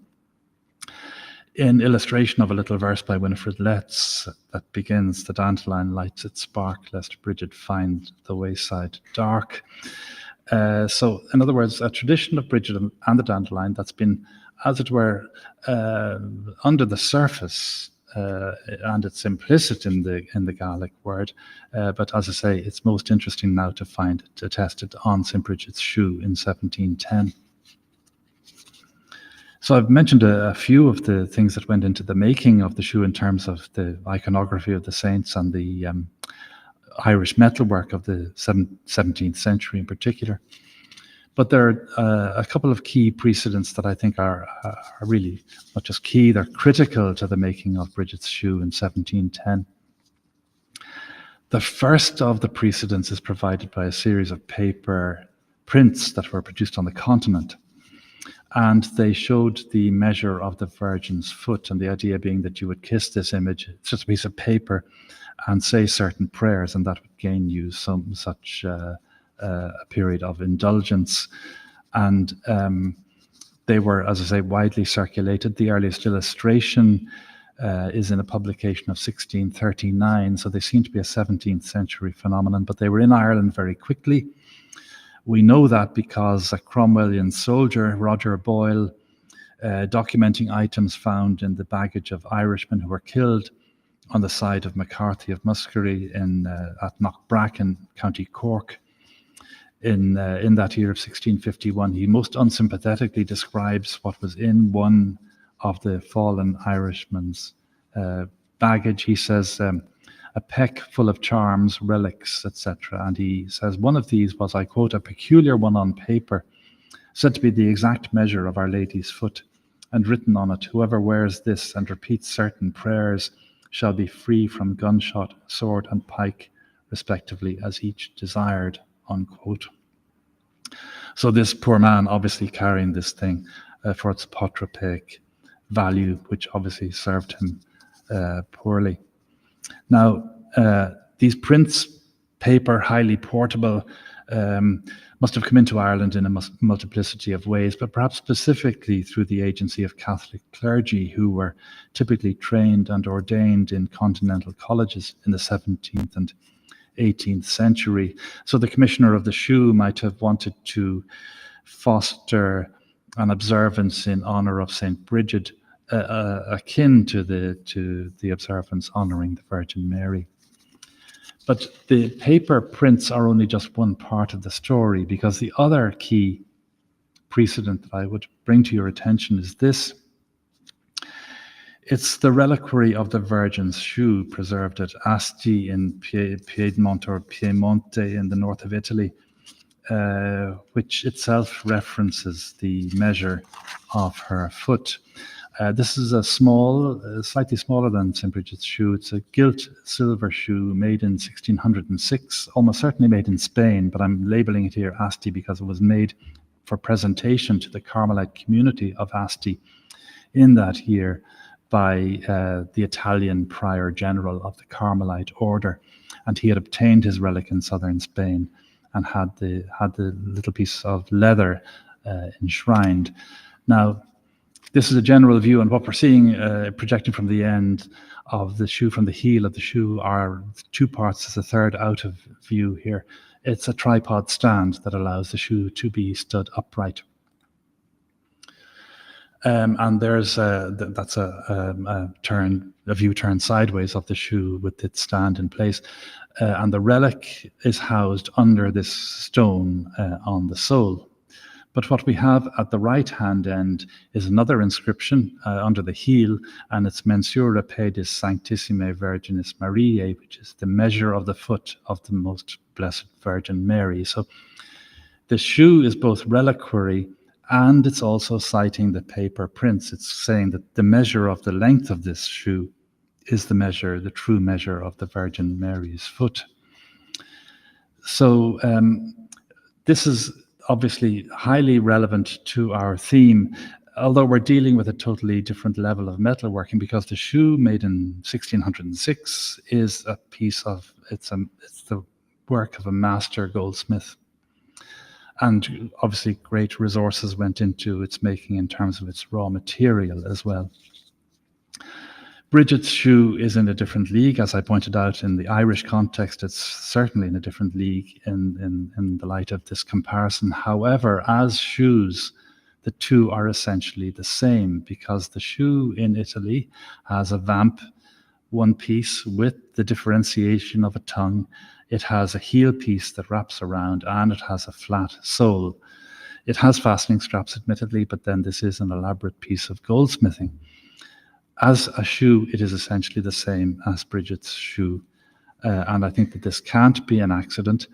in illustration of a little verse by Winifred Letts that begins, "The dandelion lights its spark, lest Brigid find the wayside dark." So, in other words, a tradition of Brigid and the dandelion that's been, as it were, under the surface, and it's implicit in the Gaelic word. But as I say, it's most interesting now to find it attested on St. Brigid's shoe in 1710. So I've mentioned a few of the things that went into the making of the shoe in terms of the iconography of the saints and the Irish metalwork of the 17th century in particular. But there are a couple of key precedents that I think are really not just key, they're critical to the making of Brigid's shoe in 1710. The first of the precedents is provided by a series of paper prints that were produced on the continent. And they showed the measure of the Virgin's foot, and the idea being that you would kiss this image, it's just a piece of paper, and say certain prayers, and that would gain you some such a period of indulgence. And they were, as I say, widely circulated. The earliest illustration is in a publication of 1639, so they seem to be a 17th century phenomenon, but they were in Ireland very quickly. We know that because a Cromwellian soldier, Roger Boyle, documenting items found in the baggage of Irishmen who were killed on the side of McCarthy of Muskerry at Knockbrack in County Cork in that year of 1651. He most unsympathetically describes what was in one of the fallen Irishman's baggage. He says, a peck full of charms, relics, etc. And he says one of these was, I quote, a peculiar one on paper, said to be the exact measure of Our Lady's foot, and written on it, whoever wears this and repeats certain prayers shall be free from gunshot, sword, and pike, respectively, as each desired, unquote. So this poor man obviously carrying this thing for its apotropaic value, which obviously served him poorly. Now, these prints, paper, highly portable, must have come into Ireland in a multiplicity of ways, but perhaps specifically through the agency of Catholic clergy who were typically trained and ordained in continental colleges in the 17th and 18th century. So the commissioner of the shoe might have wanted to foster an observance in honour of St. Brigid, akin to the observance honouring the Virgin Mary. But the paper prints are only just one part of the story, because the other key precedent that I would bring to your attention is this. It's the reliquary of the Virgin's shoe preserved at Asti in Piedmont or Piemonte in the north of Italy, which itself references the measure of her foot. This is a small, slightly smaller than St. Brigid's shoe. It's a gilt silver shoe made in 1606, almost certainly made in Spain, but I'm labeling it here Asti because it was made for presentation to the Carmelite community of Asti in that year by the Italian prior general of the Carmelite order. And he had obtained his relic in southern Spain and had the little piece of leather enshrined. Now, this is a general view, and what we're seeing projecting from the end of the shoe, from the heel of the shoe, are two parts. There's a third out of view here. It's a tripod stand that allows the shoe to be stood upright. And there's that's a view turned sideways of the shoe with its stand in place. And the relic is housed under this stone on the sole. But what we have at the right-hand end is another inscription under the heel, and it's Mensura Pedis Sanctissimae Virginis Mariae, which is the measure of the foot of the Most Blessed Virgin Mary. So the shoe is both reliquary and it's also citing the paper prints. It's saying that the measure of the length of this shoe is the true measure of the Virgin Mary's foot. So this is obviously highly relevant to our theme, although we're dealing with a totally different level of metalworking, because the shoe made in 1606 is a piece of, it's the work of a master goldsmith. And obviously great resources went into its making in terms of its raw material as well. Brigid's shoe is in a different league, as I pointed out. In the Irish context, it's certainly in a different league in the light of this comparison. However, as shoes, the two are essentially the same, because the shoe in Italy has a vamp, one piece with the differentiation of a tongue. It has a heel piece that wraps around, and it has a flat sole. It has fastening straps, admittedly, but then this is an elaborate piece of goldsmithing. As a shoe, it is essentially the same as Brigid's shoe. And I think that this can't be an accident.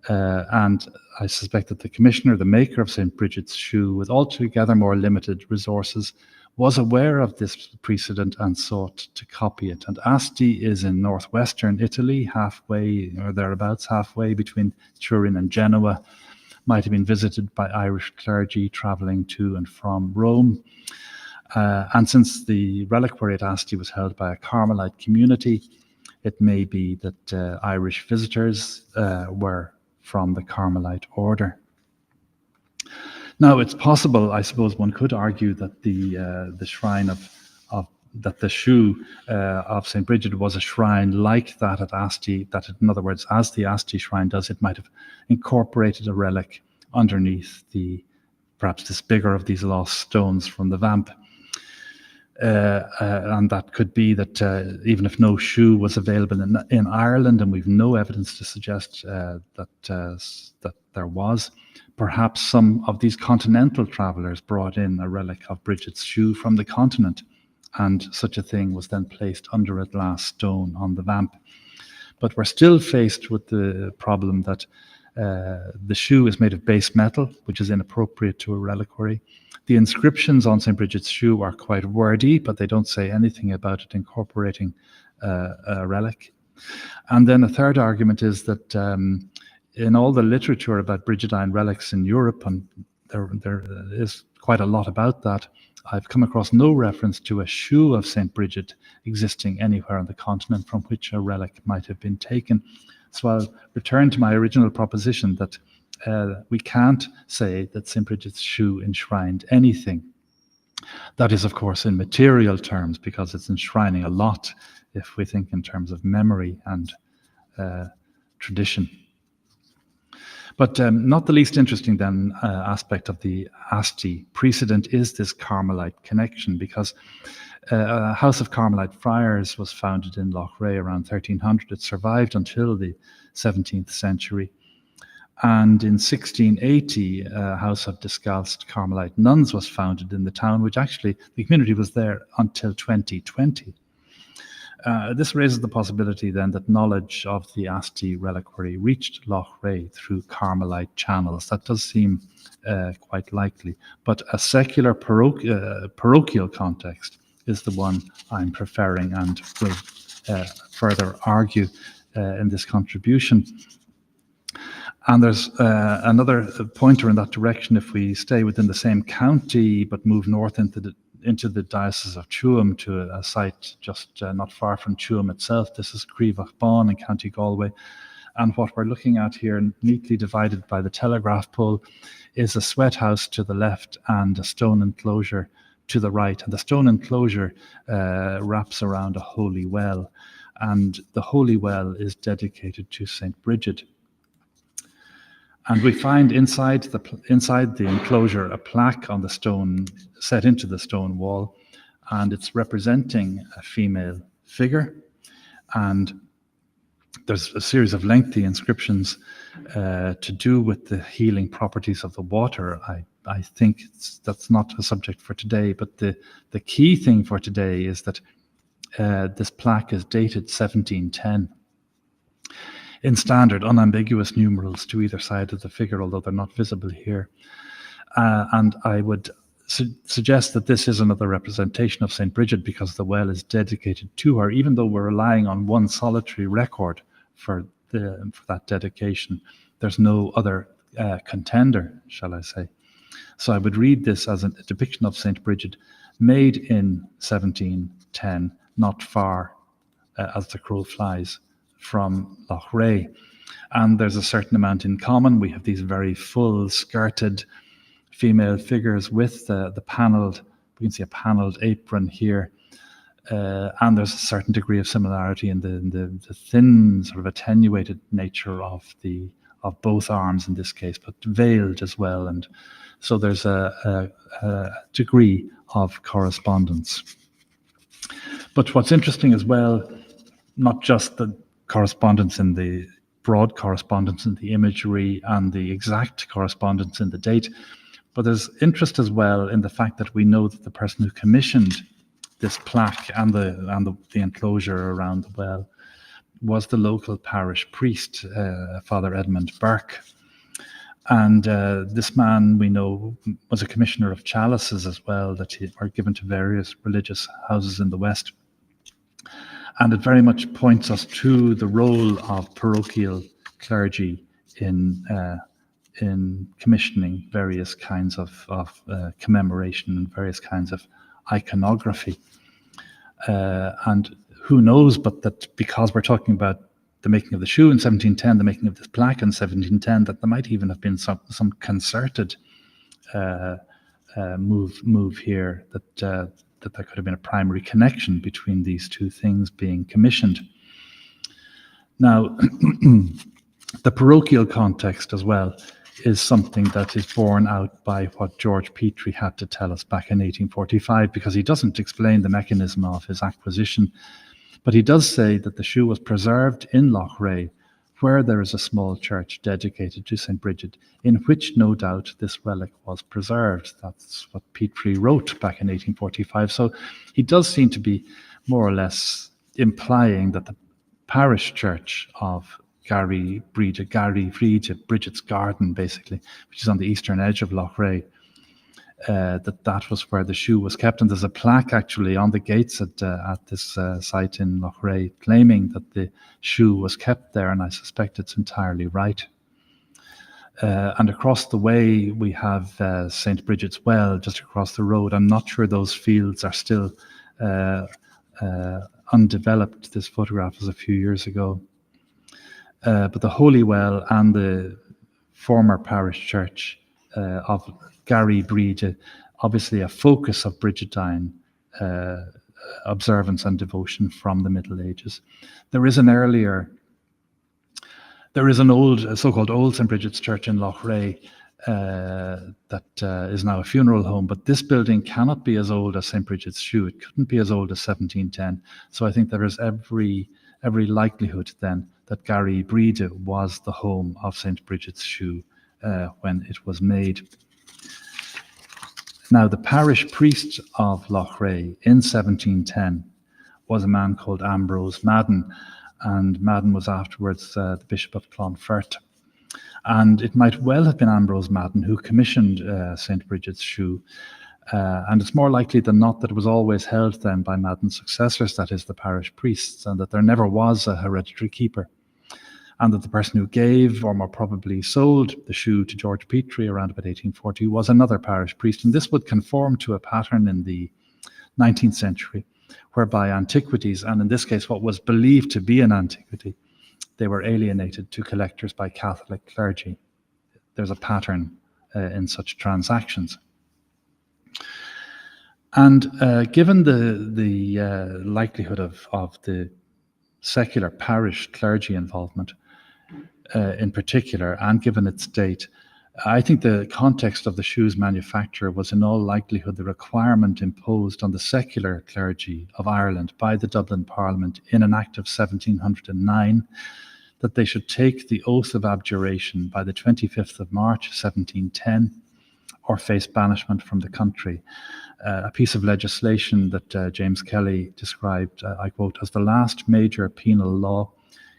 And I suspect that the commissioner, the maker of St. Brigid's shoe, with altogether more limited resources, was aware of this precedent and sought to copy it. And Asti is in northwestern Italy, halfway or thereabouts, halfway between Turin and Genoa. Might have been visited by Irish clergy traveling to and from Rome. And since the reliquary at Asti was held by a Carmelite community, it may be that Irish visitors were from the Carmelite order. Now, it's possible, I suppose one could argue, that the shrine of that the shoe of St. Brigid was a shrine like that at Asti, that in other words, as the Asti shrine does, it might have incorporated a relic underneath perhaps this bigger of these lost stones from the vamp. And that could be that even if no shoe was available in Ireland, and we've no evidence to suggest that there was, perhaps some of these continental travellers brought in a relic of Brigid's shoe from the continent, and such a thing was then placed under a glass stone on the vamp. But we're still faced with the problem that the shoe is made of base metal, which is inappropriate to a reliquary. The inscriptions on St. Brigid's shoe are quite wordy, but they don't say anything about it incorporating a relic. And then a third argument is that in all the literature about Brigidine relics in Europe, and there is quite a lot about that, I've come across no reference to a shoe of St. Brigid existing anywhere on the continent from which a relic might have been taken. So I'll return to my original proposition that we can't say that St. Brigid's shoe enshrined anything. That is, of course, in material terms, because it's enshrining a lot if we think in terms of memory and tradition. But not the least interesting then aspect of the Asti precedent is this Carmelite connection, because a house of Carmelite friars was founded in Loughrea around 1300. It survived until the 17th century. And in 1680, a house of Discalced Carmelite nuns was founded in the town, which actually the community was there until 2020. This raises the possibility then that knowledge of the Asti reliquary reached Loughrea through Carmelite channels. That does seem quite likely, but a secular parochial context is the one I'm preferring and will further argue in this contribution. And there's another pointer in that direction if we stay within the same county but move north into the Diocese of Tuam to a site just not far from Tuam itself. This is Crevach in County Galway. And what we're looking at here, neatly divided by the telegraph pole, is a sweat house to the left and a stone enclosure to the right. And the stone enclosure wraps around a holy well. And the holy well is dedicated to St. Brigid. And we find inside the enclosure a plaque on the stone, set into the stone wall, and it's representing a female figure. And there's a series of lengthy inscriptions to do with the healing properties of the water. I think that's not a subject for today, but the key thing for today is that this plaque is dated 1710. In standard, unambiguous numerals to either side of the figure, although they're not visible here. And I would suggest that this is another representation of St. Brigid because the well is dedicated to her, even though we're relying on one solitary record for that dedication. There's no other contender, shall I say. So I would read this as a depiction of St. Brigid made in 1710, not far as the crow flies from Loughrea. And there's a certain amount in common. We have these very full skirted female figures with the panelled, we can see a panelled apron here. And there's a certain degree of similarity in the thin, sort of attenuated nature of both arms in this case, but veiled as well. And so there's a degree of correspondence. But what's interesting as well, not just the correspondence in the broad correspondence in the imagery and the exact correspondence in the date, but there's interest as well in the fact that we know that the person who commissioned this plaque and the enclosure around the well was the local parish priest, Father Edmund Bourke. And this man, we know, was a commissioner of chalices as well that were given to various religious houses in the West. And it very much points us to the role of parochial clergy in commissioning various kinds of commemoration and various kinds of iconography. And who knows, but that because we're talking about the making of the shoe in 1710, the making of this plaque in 1710, that there might even have been some concerted move here, that that there could have been a primary connection between these two things being commissioned. Now, the parochial context as well is something that is borne out by what George Petrie had to tell us back in 1845, because he doesn't explain the mechanism of his acquisition, but he does say that the shoe was preserved in Loughrea, where there is a small church dedicated to St. Brigid, in which no doubt this relic was preserved. That's what Petrie wrote back in 1845. So he does seem to be more or less implying that the parish church of Brigid, Brigid's garden, basically, which is on the eastern edge of Loughrea, that was where the shoe was kept. And there's a plaque actually on the gates at this site in Loughrea claiming that the shoe was kept there, and I suspect it's entirely right. And across the way we have St. Brigid's Well, just across the road. I'm not sure those fields are still undeveloped. This photograph was a few years ago. But the Holy Well and the former parish church of Brigid, obviously a focus of Brigidine observance and devotion from the Middle Ages. There is an old, so-called Old St. Brigid's Church in Loughrea that is now a funeral home, but this building cannot be as old as St. Brigid's Shoe. It couldn't be as old as 1710. So I think there is every likelihood then that Brigid was the home of St. Brigid's Shoe when it was made. Now, the parish priest of Loughrea in 1710 was a man called Ambrose Madden, and Madden was afterwards the Bishop of Clonfert. And it might well have been Ambrose Madden who commissioned St. Brigid's Shoe, and it's more likely than not that it was always held then by Madden's successors, that is the parish priests, and that there never was a hereditary keeper, and that the person who gave, or more probably sold, the shoe to George Petrie around about 1840 was another parish priest. And this would conform to a pattern in the 19th century, whereby antiquities, and in this case what was believed to be an antiquity, they were alienated to collectors by Catholic clergy. There's a pattern in such transactions. And given the likelihood of the secular parish clergy involvement in particular, and given its date, I think the context of the shoe's manufacture was in all likelihood the requirement imposed on the secular clergy of Ireland by the Dublin Parliament in an Act of 1709, that they should take the oath of abjuration by the 25th of March 1710 or face banishment from the country. A piece of legislation that James Kelly described, I quote, as the last major penal law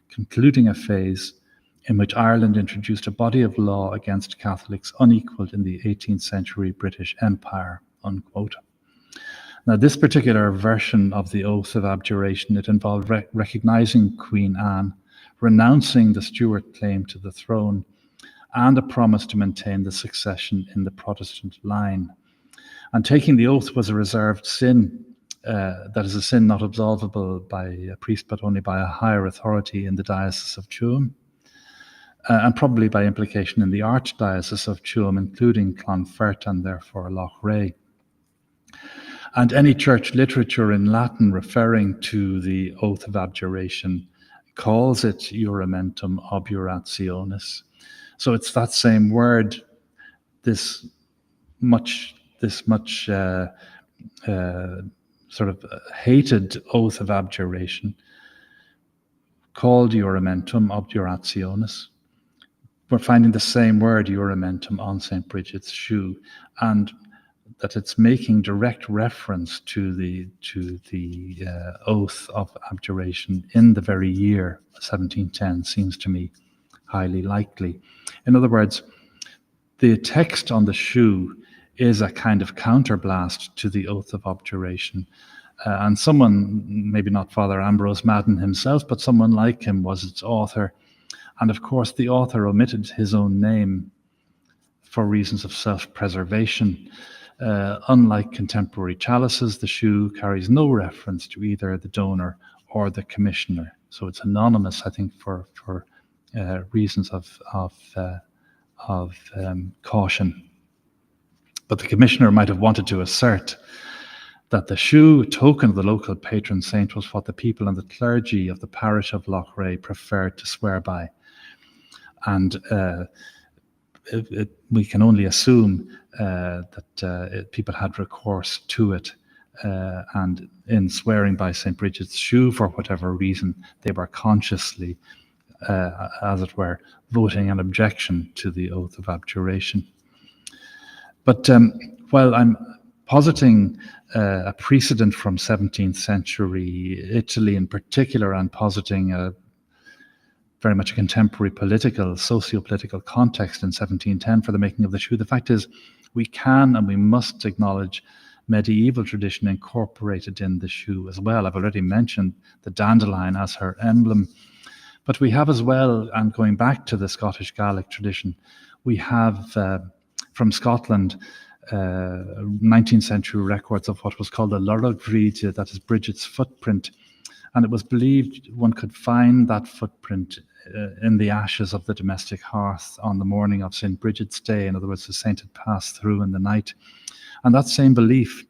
concluding a phase in which Ireland introduced a body of law against Catholics unequalled in the 18th century British Empire, unquote. Now, this particular version of the oath of abjuration, it involved recognizing Queen Anne, renouncing the Stuart claim to the throne, and a promise to maintain the succession in the Protestant line. And taking the oath was a reserved sin, that is a sin not absolvable by a priest, but only by a higher authority in the Diocese of Tuam, and probably by implication in the Archdiocese of Tuam, including Clonfert and therefore Loughrea. And any church literature in Latin referring to the oath of abjuration calls it juramentum objurationis. So it's that same word, this much sort of hated oath of abjuration, called juramentum objurationis. We're finding the same word, juramentum, on St. Brigid's Shoe, and that it's making direct reference to the oath of abjuration in the very year 1710 seems to me highly likely. In other words, the text on the shoe is a kind of counterblast to the oath of abjuration. And someone, maybe not Father Ambrose Madden himself, but someone like him was its author. And of course, the author omitted his own name for reasons of self-preservation. Unlike contemporary chalices, the shoe carries no reference to either the donor or the commissioner. So it's anonymous, I think, for reasons of caution. But the commissioner might have wanted to assert that the shoe, token of the local patron saint, was what the people and the clergy of the parish of Loughrea preferred to swear by. And we can only assume that people had recourse to it. And in swearing by St. Brigid's shoe, for whatever reason, they were consciously, as it were, voting an objection to the oath of abjuration. But while I'm positing a precedent from 17th century Italy in particular, and positing very much a contemporary political, socio-political context in 1710 for the making of the shoe, the fact is we can and we must acknowledge medieval tradition incorporated in the shoe as well. I've already mentioned the dandelion as her emblem, but we have as well, and going back to the Scottish Gaelic tradition, we have from Scotland 19th century records of what was called the Brigid, that is Brigid's footprint. And it was believed one could find that footprint in the ashes of the domestic hearth on the morning of St. Brigid's Day. In other words, the saint had passed through in the night. And that same belief,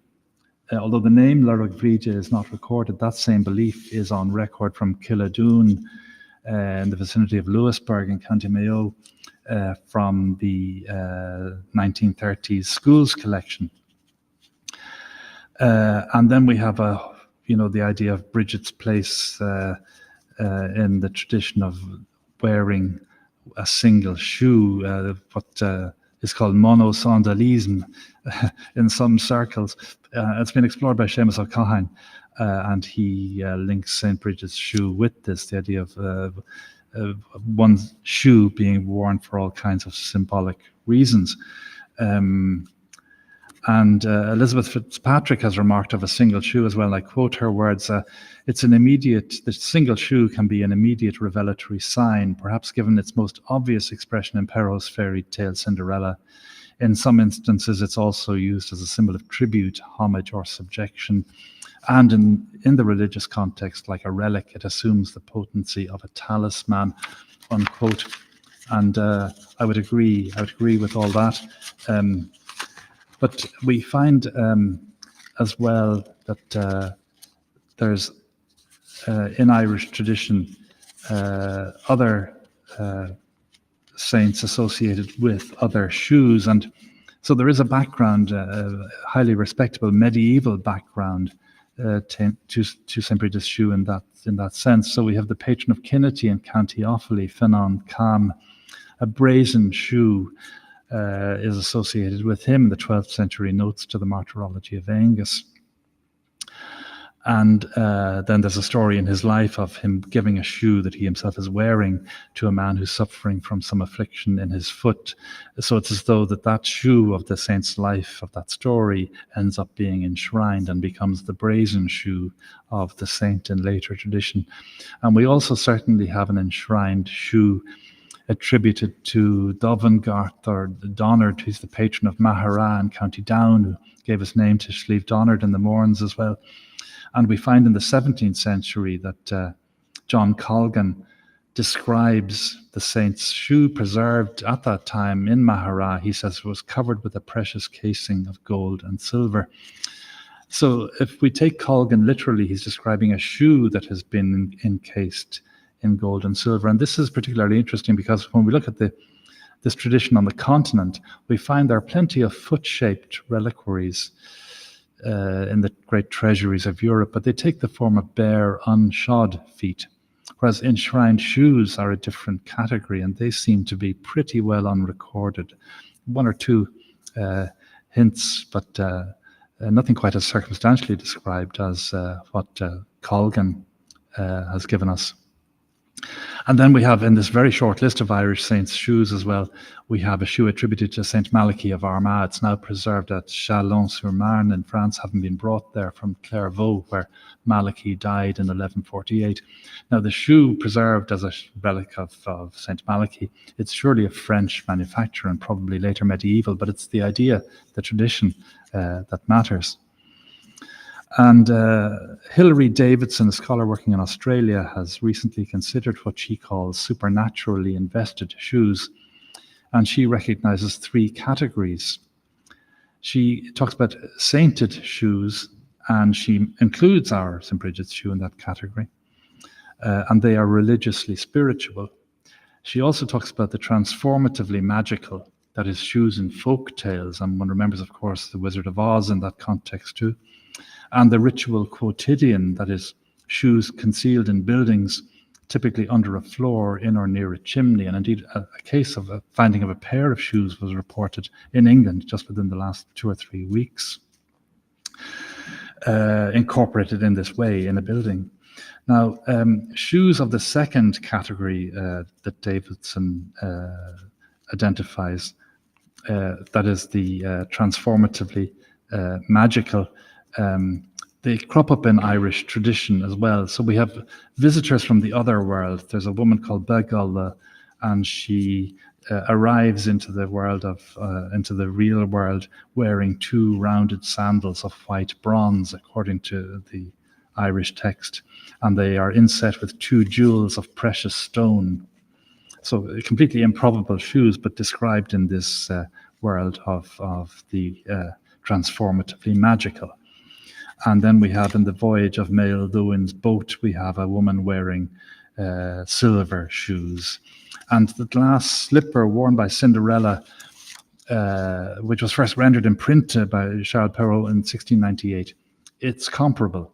although the name Brigid is not recorded, that same belief is on record from Killadoon in the vicinity of Louisburg in County Mayo from the 1930s schools collection. And then we have the idea of Brigid's place in the tradition of wearing a single shoe, what is called monosandalism in some circles. It's been explored by Seamus O'Cahan, and he links St. Brigid's shoe with this, the idea of one shoe being worn for all kinds of symbolic reasons. And Elizabeth Fitzpatrick has remarked of a single shoe as well, and I quote her words, the single shoe can be an immediate revelatory sign, perhaps given its most obvious expression in Perrault's fairy tale Cinderella. In some instances, it's also used as a symbol of tribute, homage, or subjection. And in the religious context, like a relic, it assumes the potency of a talisman, unquote. And I would agree with all that. But we find as well that there's, in Irish tradition, other saints associated with other shoes. And so there is a background, a highly respectable medieval background to St. Brigid's shoe in that sense. So we have the patron of Kinnity in County Offaly, Finan Cam, a brazen shoe is associated with him in the 12th century notes to the Martyrology of Angus. And then there's a story in his life of him giving a shoe that he himself is wearing to a man who's suffering from some affliction in his foot. So it's as though that shoe of the saint's life, of that story, ends up being enshrined and becomes the brazen shoe of the saint in later tradition. And we also certainly have an enshrined shoe attributed to Dovengart or Donard, who's the patron of Mahara in County Down, who gave his name to Slieve Donard in the Mourns as well. And we find in the 17th century that John Colgan describes the saint's shoe preserved at that time in Mahara. He says it was covered with a precious casing of gold and silver. So if we take Colgan literally, he's describing a shoe that has been encased in gold and silver. And this is particularly interesting because when we look at this tradition on the continent, we find there are plenty of foot-shaped reliquaries in the great treasuries of Europe, but they take the form of bare, unshod feet, whereas enshrined shoes are a different category, and they seem to be pretty well unrecorded. One or two hints, but nothing quite as circumstantially described as what Colgan has given us. And then we have, in this very short list of Irish saints' shoes as well, we have a shoe attributed to Saint Malachy of Armagh. It's now preserved at Chalon-sur-Marne in France, having been brought there from Clairvaux, where Malachy died in 1148. Now, the shoe preserved as a relic of Saint Malachy, it's surely a French manufacture and probably later medieval, but it's the idea, the tradition that matters. And Hilary Davidson, a scholar working in Australia, has recently considered what she calls supernaturally invested shoes. And she recognizes three categories. She talks about sainted shoes and she includes our St. Brigid's shoe in that category. And they are religiously spiritual. She also talks about the transformatively magical, that is, shoes in folk tales, and one remembers, of course, the Wizard of Oz in that context too, and the ritual quotidian, that is, shoes concealed in buildings, typically under a floor, in or near a chimney. And indeed, a case of a finding of a pair of shoes was reported in England just within the last 2 or 3 weeks, incorporated in this way in a building. Now, shoes of the second category that Davidson identifies, that is the transformatively magical, they crop up in Irish tradition as well. So we have visitors from the other world. There's a woman called Begala, and she arrives into the world into the real world wearing 2 rounded sandals of white bronze, according to the Irish text, and they are inset with 2 jewels of precious stone. So completely improbable shoes, but described in this world of the transformatively magical. And then we have in the voyage of Mael Dúin's boat, we have a woman wearing silver shoes. And the glass slipper worn by Cinderella, which was first rendered in print by Charles Perrault in 1698, it's comparable.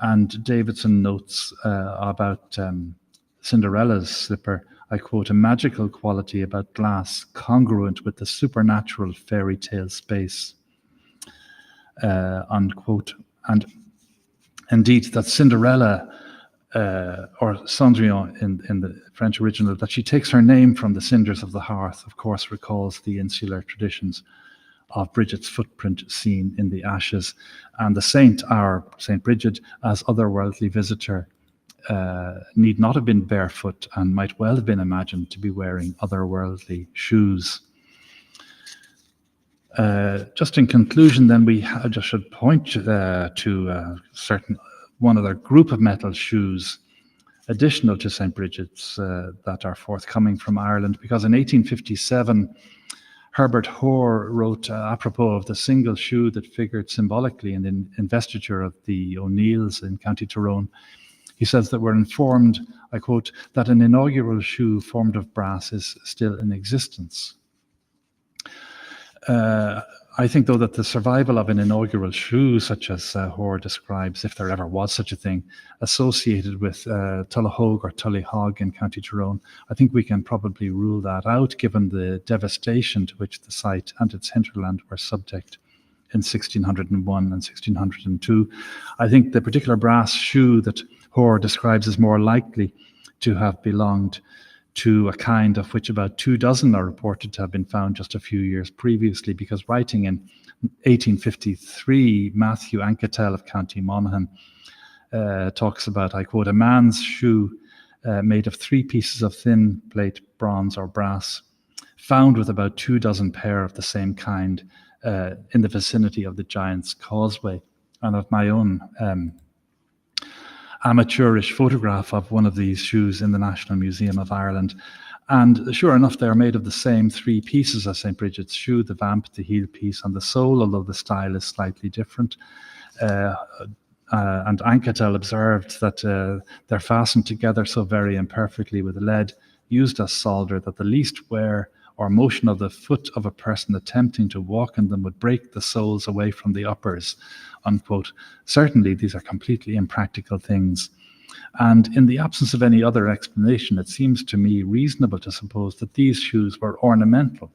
And Davidson notes about Cinderella's slipper, I quote, "a magical quality about glass congruent with the supernatural fairy tale space," unquote. And indeed, that Cinderella, or Cendrillon in the French original, that she takes her name from the cinders of the hearth, of course, recalls the insular traditions of Brigid's footprint seen in the ashes. And the saint, our St. Brigid, as otherworldly visitor, need not have been barefoot and might well have been imagined to be wearing otherworldly shoes. Just in conclusion, then, I just should point to one other group of metal shoes additional to St. Brigid's that are forthcoming from Ireland, because in 1857, Herbert Hoare wrote apropos of the single shoe that figured symbolically in the investiture of the O'Neills in County Tyrone. He says that we're informed, I quote, "that an inaugural shoe formed of brass is still in existence." I think, though, that the survival of an inaugural shoe, such as Hoare describes, if there ever was such a thing, associated with Tullahogue or Tullyhog in County Tyrone, I think we can probably rule that out, given the devastation to which the site and its hinterland were subject in 1601 and 1602. I think the particular brass shoe that Hoare describes is more likely to have belonged to a kind of which about 24 are reported to have been found just a few years previously, because writing in 1853, Matthew Anketel of County Monaghan talks about, I quote, "a man's shoe made of 3 pieces of thin plate bronze or brass, found with about 24 pair of the same kind in the vicinity of the Giant's Causeway." And of my own amateurish photograph of one of these shoes in the National Museum of Ireland. And sure enough, they are made of the same 3 pieces as St. Brigid's shoe, the vamp, the heel piece, and the sole, although the style is slightly different. And Anketel observed that they're fastened together so very imperfectly with lead used as solder that the least wear or motion of the foot of a person attempting to walk in them would break the soles away from the uppers, unquote. Certainly, these are completely impractical things. And in the absence of any other explanation, it seems to me reasonable to suppose that these shoes were ornamental,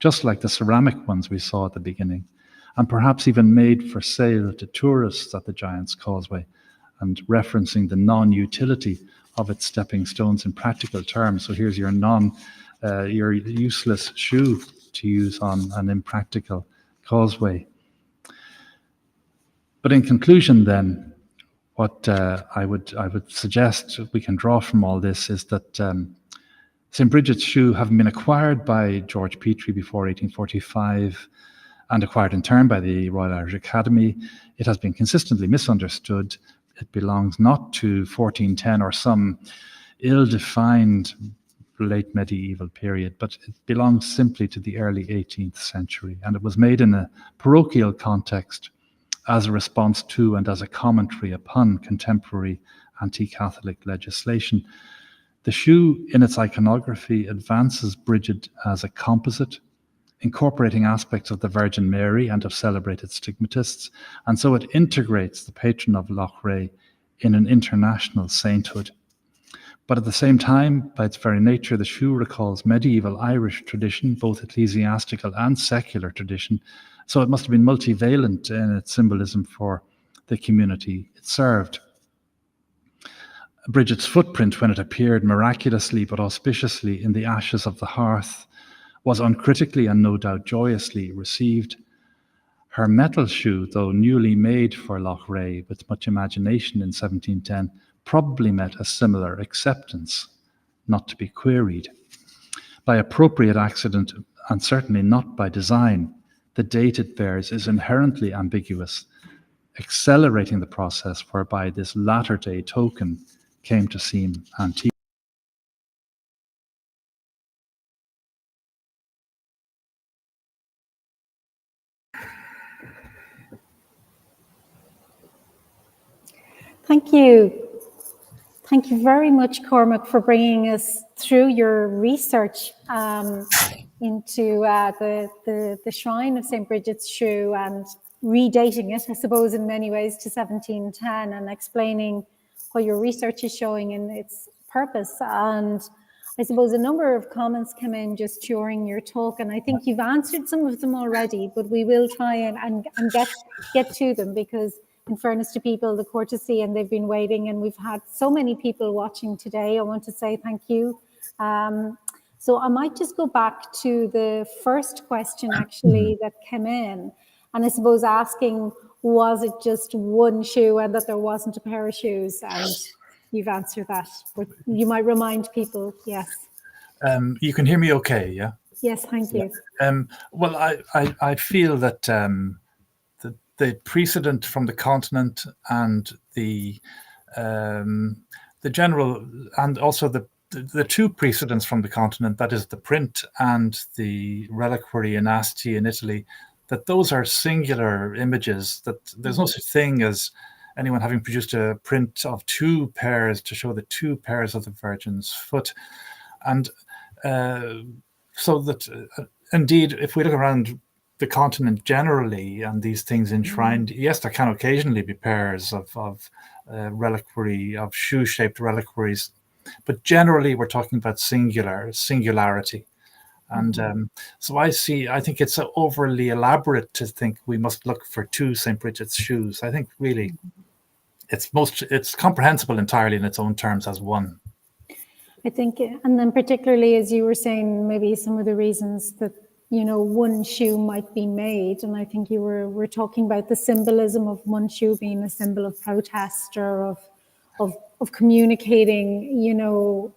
just like the ceramic ones we saw at the beginning, and perhaps even made for sale to tourists at the Giant's Causeway, and referencing the non-utility of its stepping stones in practical terms. So here's your your useless shoe to use on an impractical causeway. But in conclusion, then, what I would suggest we can draw from all this is that St. Brigid's shoe, having been acquired by George Petrie before 1845 and acquired in turn by the Royal Irish Academy, it has been consistently misunderstood. It belongs not to 1410 or some ill-defined late medieval period, but it belongs simply to the early 18th century. And it was made in a parochial context as a response to and as a commentary upon contemporary anti-Catholic legislation. The shoe, in its iconography, advances Brigid as a composite, incorporating aspects of the Virgin Mary and of celebrated stigmatists, and so it integrates the patron of Loughrea in an international sainthood. But at the same time, by its very nature, the shoe recalls medieval Irish tradition, both ecclesiastical and secular tradition, so it must have been multivalent in its symbolism for the community it served. Brigid's footprint, when it appeared miraculously but auspiciously in the ashes of the hearth, was uncritically and no doubt joyously received. Her metal shoe, though newly made for Loughrea with much imagination in 1710, probably met a similar acceptance, not to be queried. By appropriate accident, and certainly not by design, the date it bears is inherently ambiguous, accelerating the process whereby this latter-day token came to seem antique. Thank you. Thank you very much, Cormac, for bringing us through your research into the shrine of St. Brigid's shoe and redating it, I suppose, in many ways to 1710 and explaining what your research is showing in its purpose. And I suppose a number of comments came in just during your talk, and I think you've answered some of them already, but we will try and get to them because, in fairness to people, the courtesy, and they've been waiting, and we've had so many people watching today. I want to say thank you. So I might just go back to the first question actually that came in, and I suppose asking, was it just one shoe and that there wasn't a pair of shoes? And you've answered that, but you might remind people, yes. You can hear me okay, yeah? Yes, thank you. Well, I feel that the precedent from the continent and the general, and also the two precedents from the continent, that is the print and the reliquary in Asti in Italy, that those are singular images, that there's no such thing as anyone having produced a print of two pairs to show the two pairs of the Virgin's foot. And so that indeed, if we look around the continent generally and these things enshrined, yes, there can occasionally be pairs of reliquary, of shoe-shaped reliquaries, but generally we're talking about singularity. And so I think it's overly elaborate to think we must look for two St. Brigid's shoes. I think really it's comprehensible entirely in its own terms as one. I think, and then particularly as you were saying, maybe some of the reasons that, you know, one shoe might be made, and I think you were talking about the symbolism of one shoe being a symbol of protest or of communicating, you know,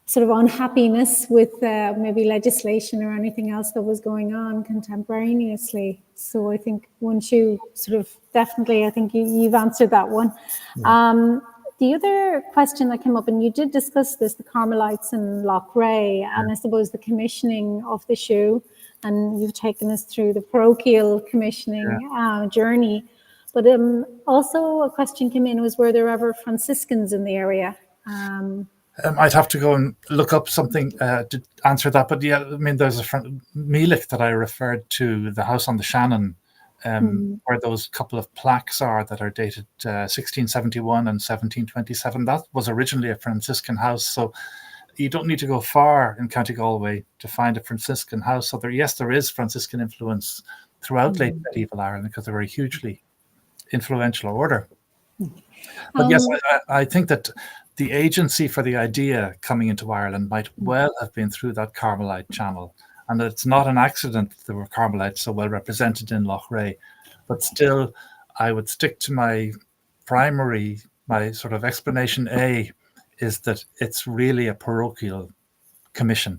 sort of unhappiness with maybe legislation or anything else that was going on contemporaneously. So I think one shoe sort of definitely, I think you've answered that one. Yeah. The other question that came up, and you did discuss this, the Carmelites in Loughrea, and I suppose the commissioning of the shoe, and you've taken us through the parochial commissioning journey. But also a question came in, was, were there ever Franciscans in the area? I'd have to go and look up something to answer that. But yeah, I mean, there's a Melich that I referred to, the house on the Shannon, where those couple of plaques are that are dated 1671 and 1727. That was originally a Franciscan house. So you don't need to go far in County Galway to find a Franciscan house. So there is Franciscan influence throughout late medieval Ireland because they were a hugely influential order. But yes, I think that the agency for the idea coming into Ireland might well have been through that Carmelite channel. And it's not an accident that there were Carmelites so well represented in Loughrea. But still, I would stick to my sort of explanation A, is that it's really a parochial commission.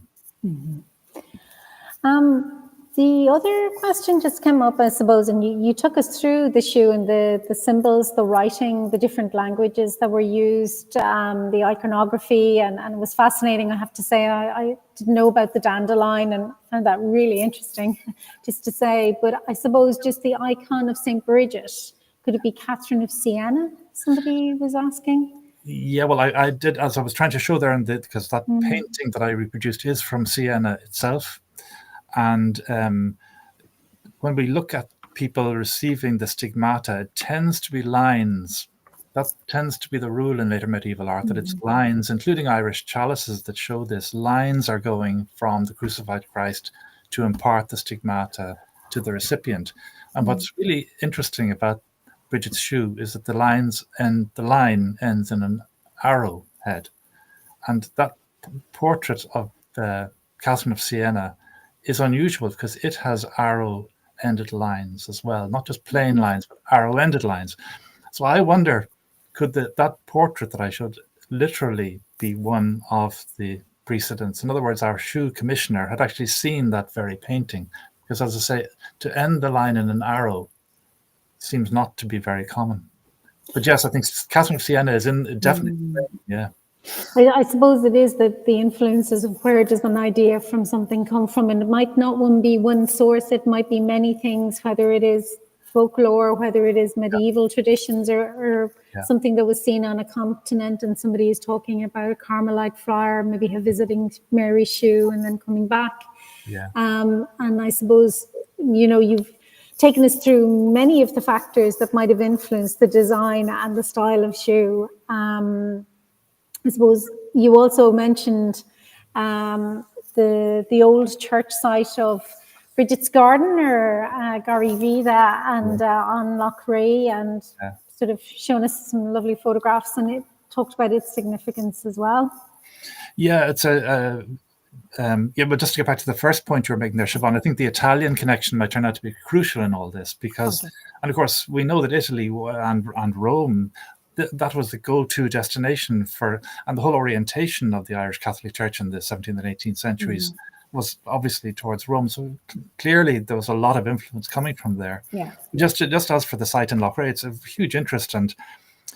The other question just came up, I suppose, and you took us through the shoe and the symbols, the writing, the different languages that were used, the iconography, and it was fascinating, I have to say. I didn't know about the dandelion and found that really interesting, just to say. But I suppose just the icon of St. Brigid, could it be Catherine of Siena? Somebody was asking. Yeah, well, I did, as I was trying to show there, because that painting that I reproduced is from Siena itself. And when we look at people receiving the stigmata, it tends to be lines. That tends to be the rule in later medieval art, that it's lines, including Irish chalices, that show this. Lines are going from the crucified Christ to impart the stigmata to the recipient. And what's really interesting about Brigid's shoe is that the line ends in an arrow head. And that portrait of Catherine of Siena is unusual because it has arrow-ended lines as well, not just plain lines, but arrow-ended lines. So I wonder, could that portrait that I showed literally be one of the precedents? In other words, our shoe commissioner had actually seen that very painting, because, as I say, to end the line in an arrow seems not to be very common. But yes, I think Catherine of Siena is definitely, yeah. I suppose it is that the influences of where does an idea from something come from, and it might not be one source, it might be many things, whether it is folklore, whether it is medieval traditions, or something that was seen on a continent and somebody is talking about a Carmelite friar, maybe visiting Mary's shoe and then coming back. Yeah. And I suppose, you've taken us through many of the factors that might have influenced the design and the style of shoe. I suppose you also mentioned the old church site of Brigid's Garden, or Gary Vida, and on Loughrea, and sort of shown us some lovely photographs, and it talked about its significance as well. Yeah, it's but just to get back to the first point you were making there, Siobhan, I think the Italian connection might turn out to be crucial in all this, because, and of course, we know that Italy and Rome, that was the go-to destination for, and the whole orientation of the Irish Catholic Church in the 17th and 18th centuries was obviously towards Rome. So clearly there was a lot of influence coming from there. Yeah. Just as for the site in Loughrea, it's of huge interest, and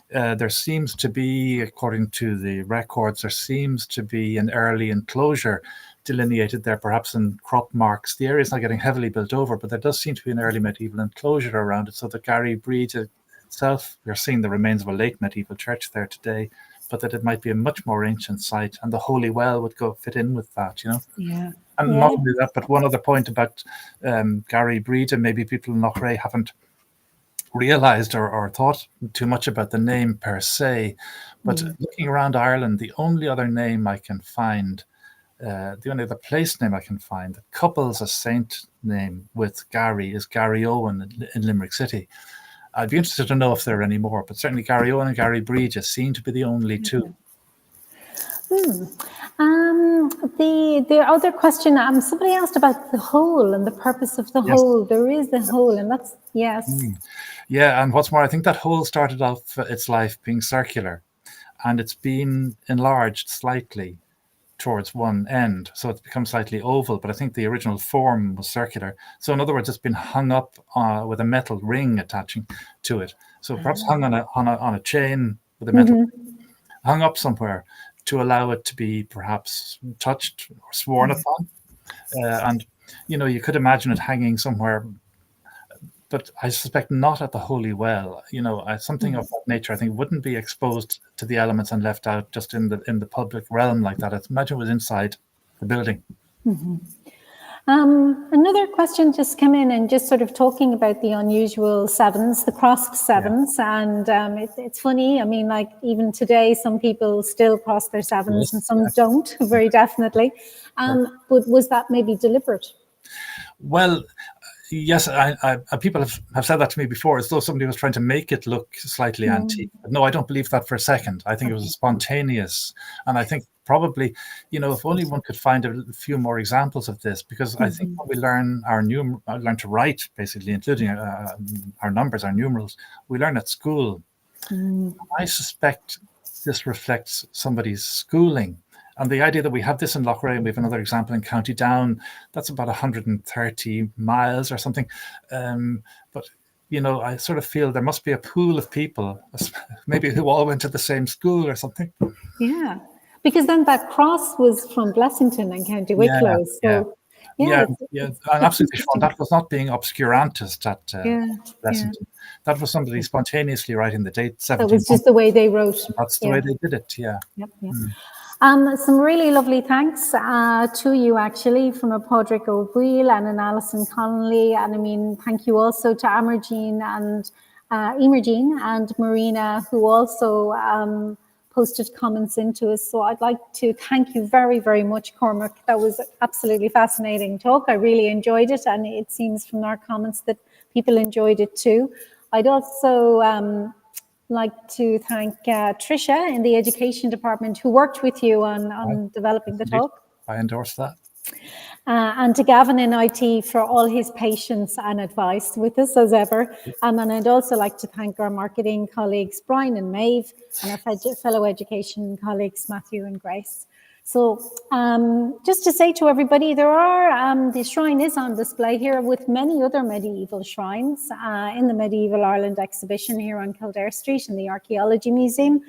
there seems to be, according to the records, there seems to be an early enclosure delineated there, perhaps in crop marks. The area is not getting heavily built over, but there does seem to be an early medieval enclosure around it, so that Gary Brigid itself, we're seeing the remains of a late medieval church there today, but that it might be a much more ancient site, and the Holy Well would fit in with that, Yeah. And not only that, but one other point about Gary Brigid, maybe people in Loughrea haven't realized or thought too much about the name per se, but looking around Ireland, the only other name I can find, the only other place name I can find that couples a saint name with Gary is Gary Owen in Limerick City. I'd be interested to know if there are any more, but certainly Gary Owen and Gary Brigid seem to be the only two. The other question, somebody asked about the hole and the purpose of the hole. There is the hole, and that's, Yeah, and what's more, I think that hole started off its life being circular, and it's been enlarged slightly towards one end, so it's become slightly oval, but I think the original form was circular. So in other words, it's been hung up with a metal ring attaching to it. So perhaps hung on a chain with a metal hung up somewhere to allow it to be perhaps touched or sworn upon. And you could imagine it hanging somewhere, but I suspect not at the Holy Well. Something of that nature, I think, wouldn't be exposed to the elements and left out just in the public realm like that. I imagine it was inside the building. Another question just came in, and just sort of talking about the unusual sevens, the crossed sevens, and it's funny. I mean, like even today, some people still cross their sevens, and some don't, very definitely. But was that maybe deliberate? Well, yes, people have said that to me before, as though somebody was trying to make it look slightly antique. But no, I don't believe that for a second. I think it was spontaneous. And I think probably, if only one could find a few more examples of this, because I think when we learn learn to write, basically, including our numbers, our numerals, we learn at school. I suspect this reflects somebody's schooling. And the idea that we have this in Loughrea, and we have another example in County Down, that's about 130 miles or something. But I sort of feel there must be a pool of people, maybe who all went to the same school or something. Yeah, because then that cross was from Blessington and County Wicklow. So yeah, and absolutely, Siobhan, that was not being obscurantist at Blessington. That was somebody spontaneously writing the date 17. That was just the way they wrote. That's the way they did it. Yeah. Yep. Some really lovely thanks to you, actually, from a Padraig O'Beill and an Alison Connolly. And I mean, thank you also to Emergene and Marina, who also posted comments into us. So I'd like to thank you very, very much, Cormac. That was absolutely fascinating talk. I really enjoyed it. And it seems from our comments that people enjoyed it too. I'd also like to thank Tricia in the Education Department, who worked with you on developing the talk. I endorse that. And to Gavin in IT for all his patience and advice with us as ever. And I'd also like to thank our marketing colleagues, Brian and Maeve, and our fellow education colleagues, Matthew and Grace. So just to say to everybody, the shrine is on display here with many other medieval shrines in the Medieval Ireland exhibition here on Kildare Street in the Archaeology Museum.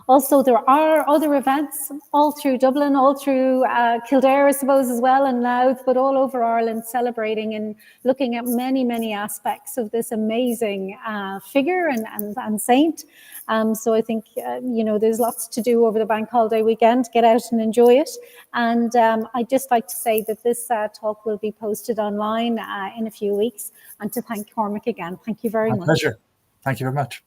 Also, there are other events all through Dublin, all through Kildare, I suppose, as well, and Louth, but all over Ireland, celebrating and looking at many, many aspects of this amazing figure and saint. So I think, there's lots to do over the bank holiday weekend. Get out and enjoy it. And I'd just like to say that this talk will be posted online in a few weeks. And to thank Cormac again. Thank you very much. My pleasure. Thank you very much.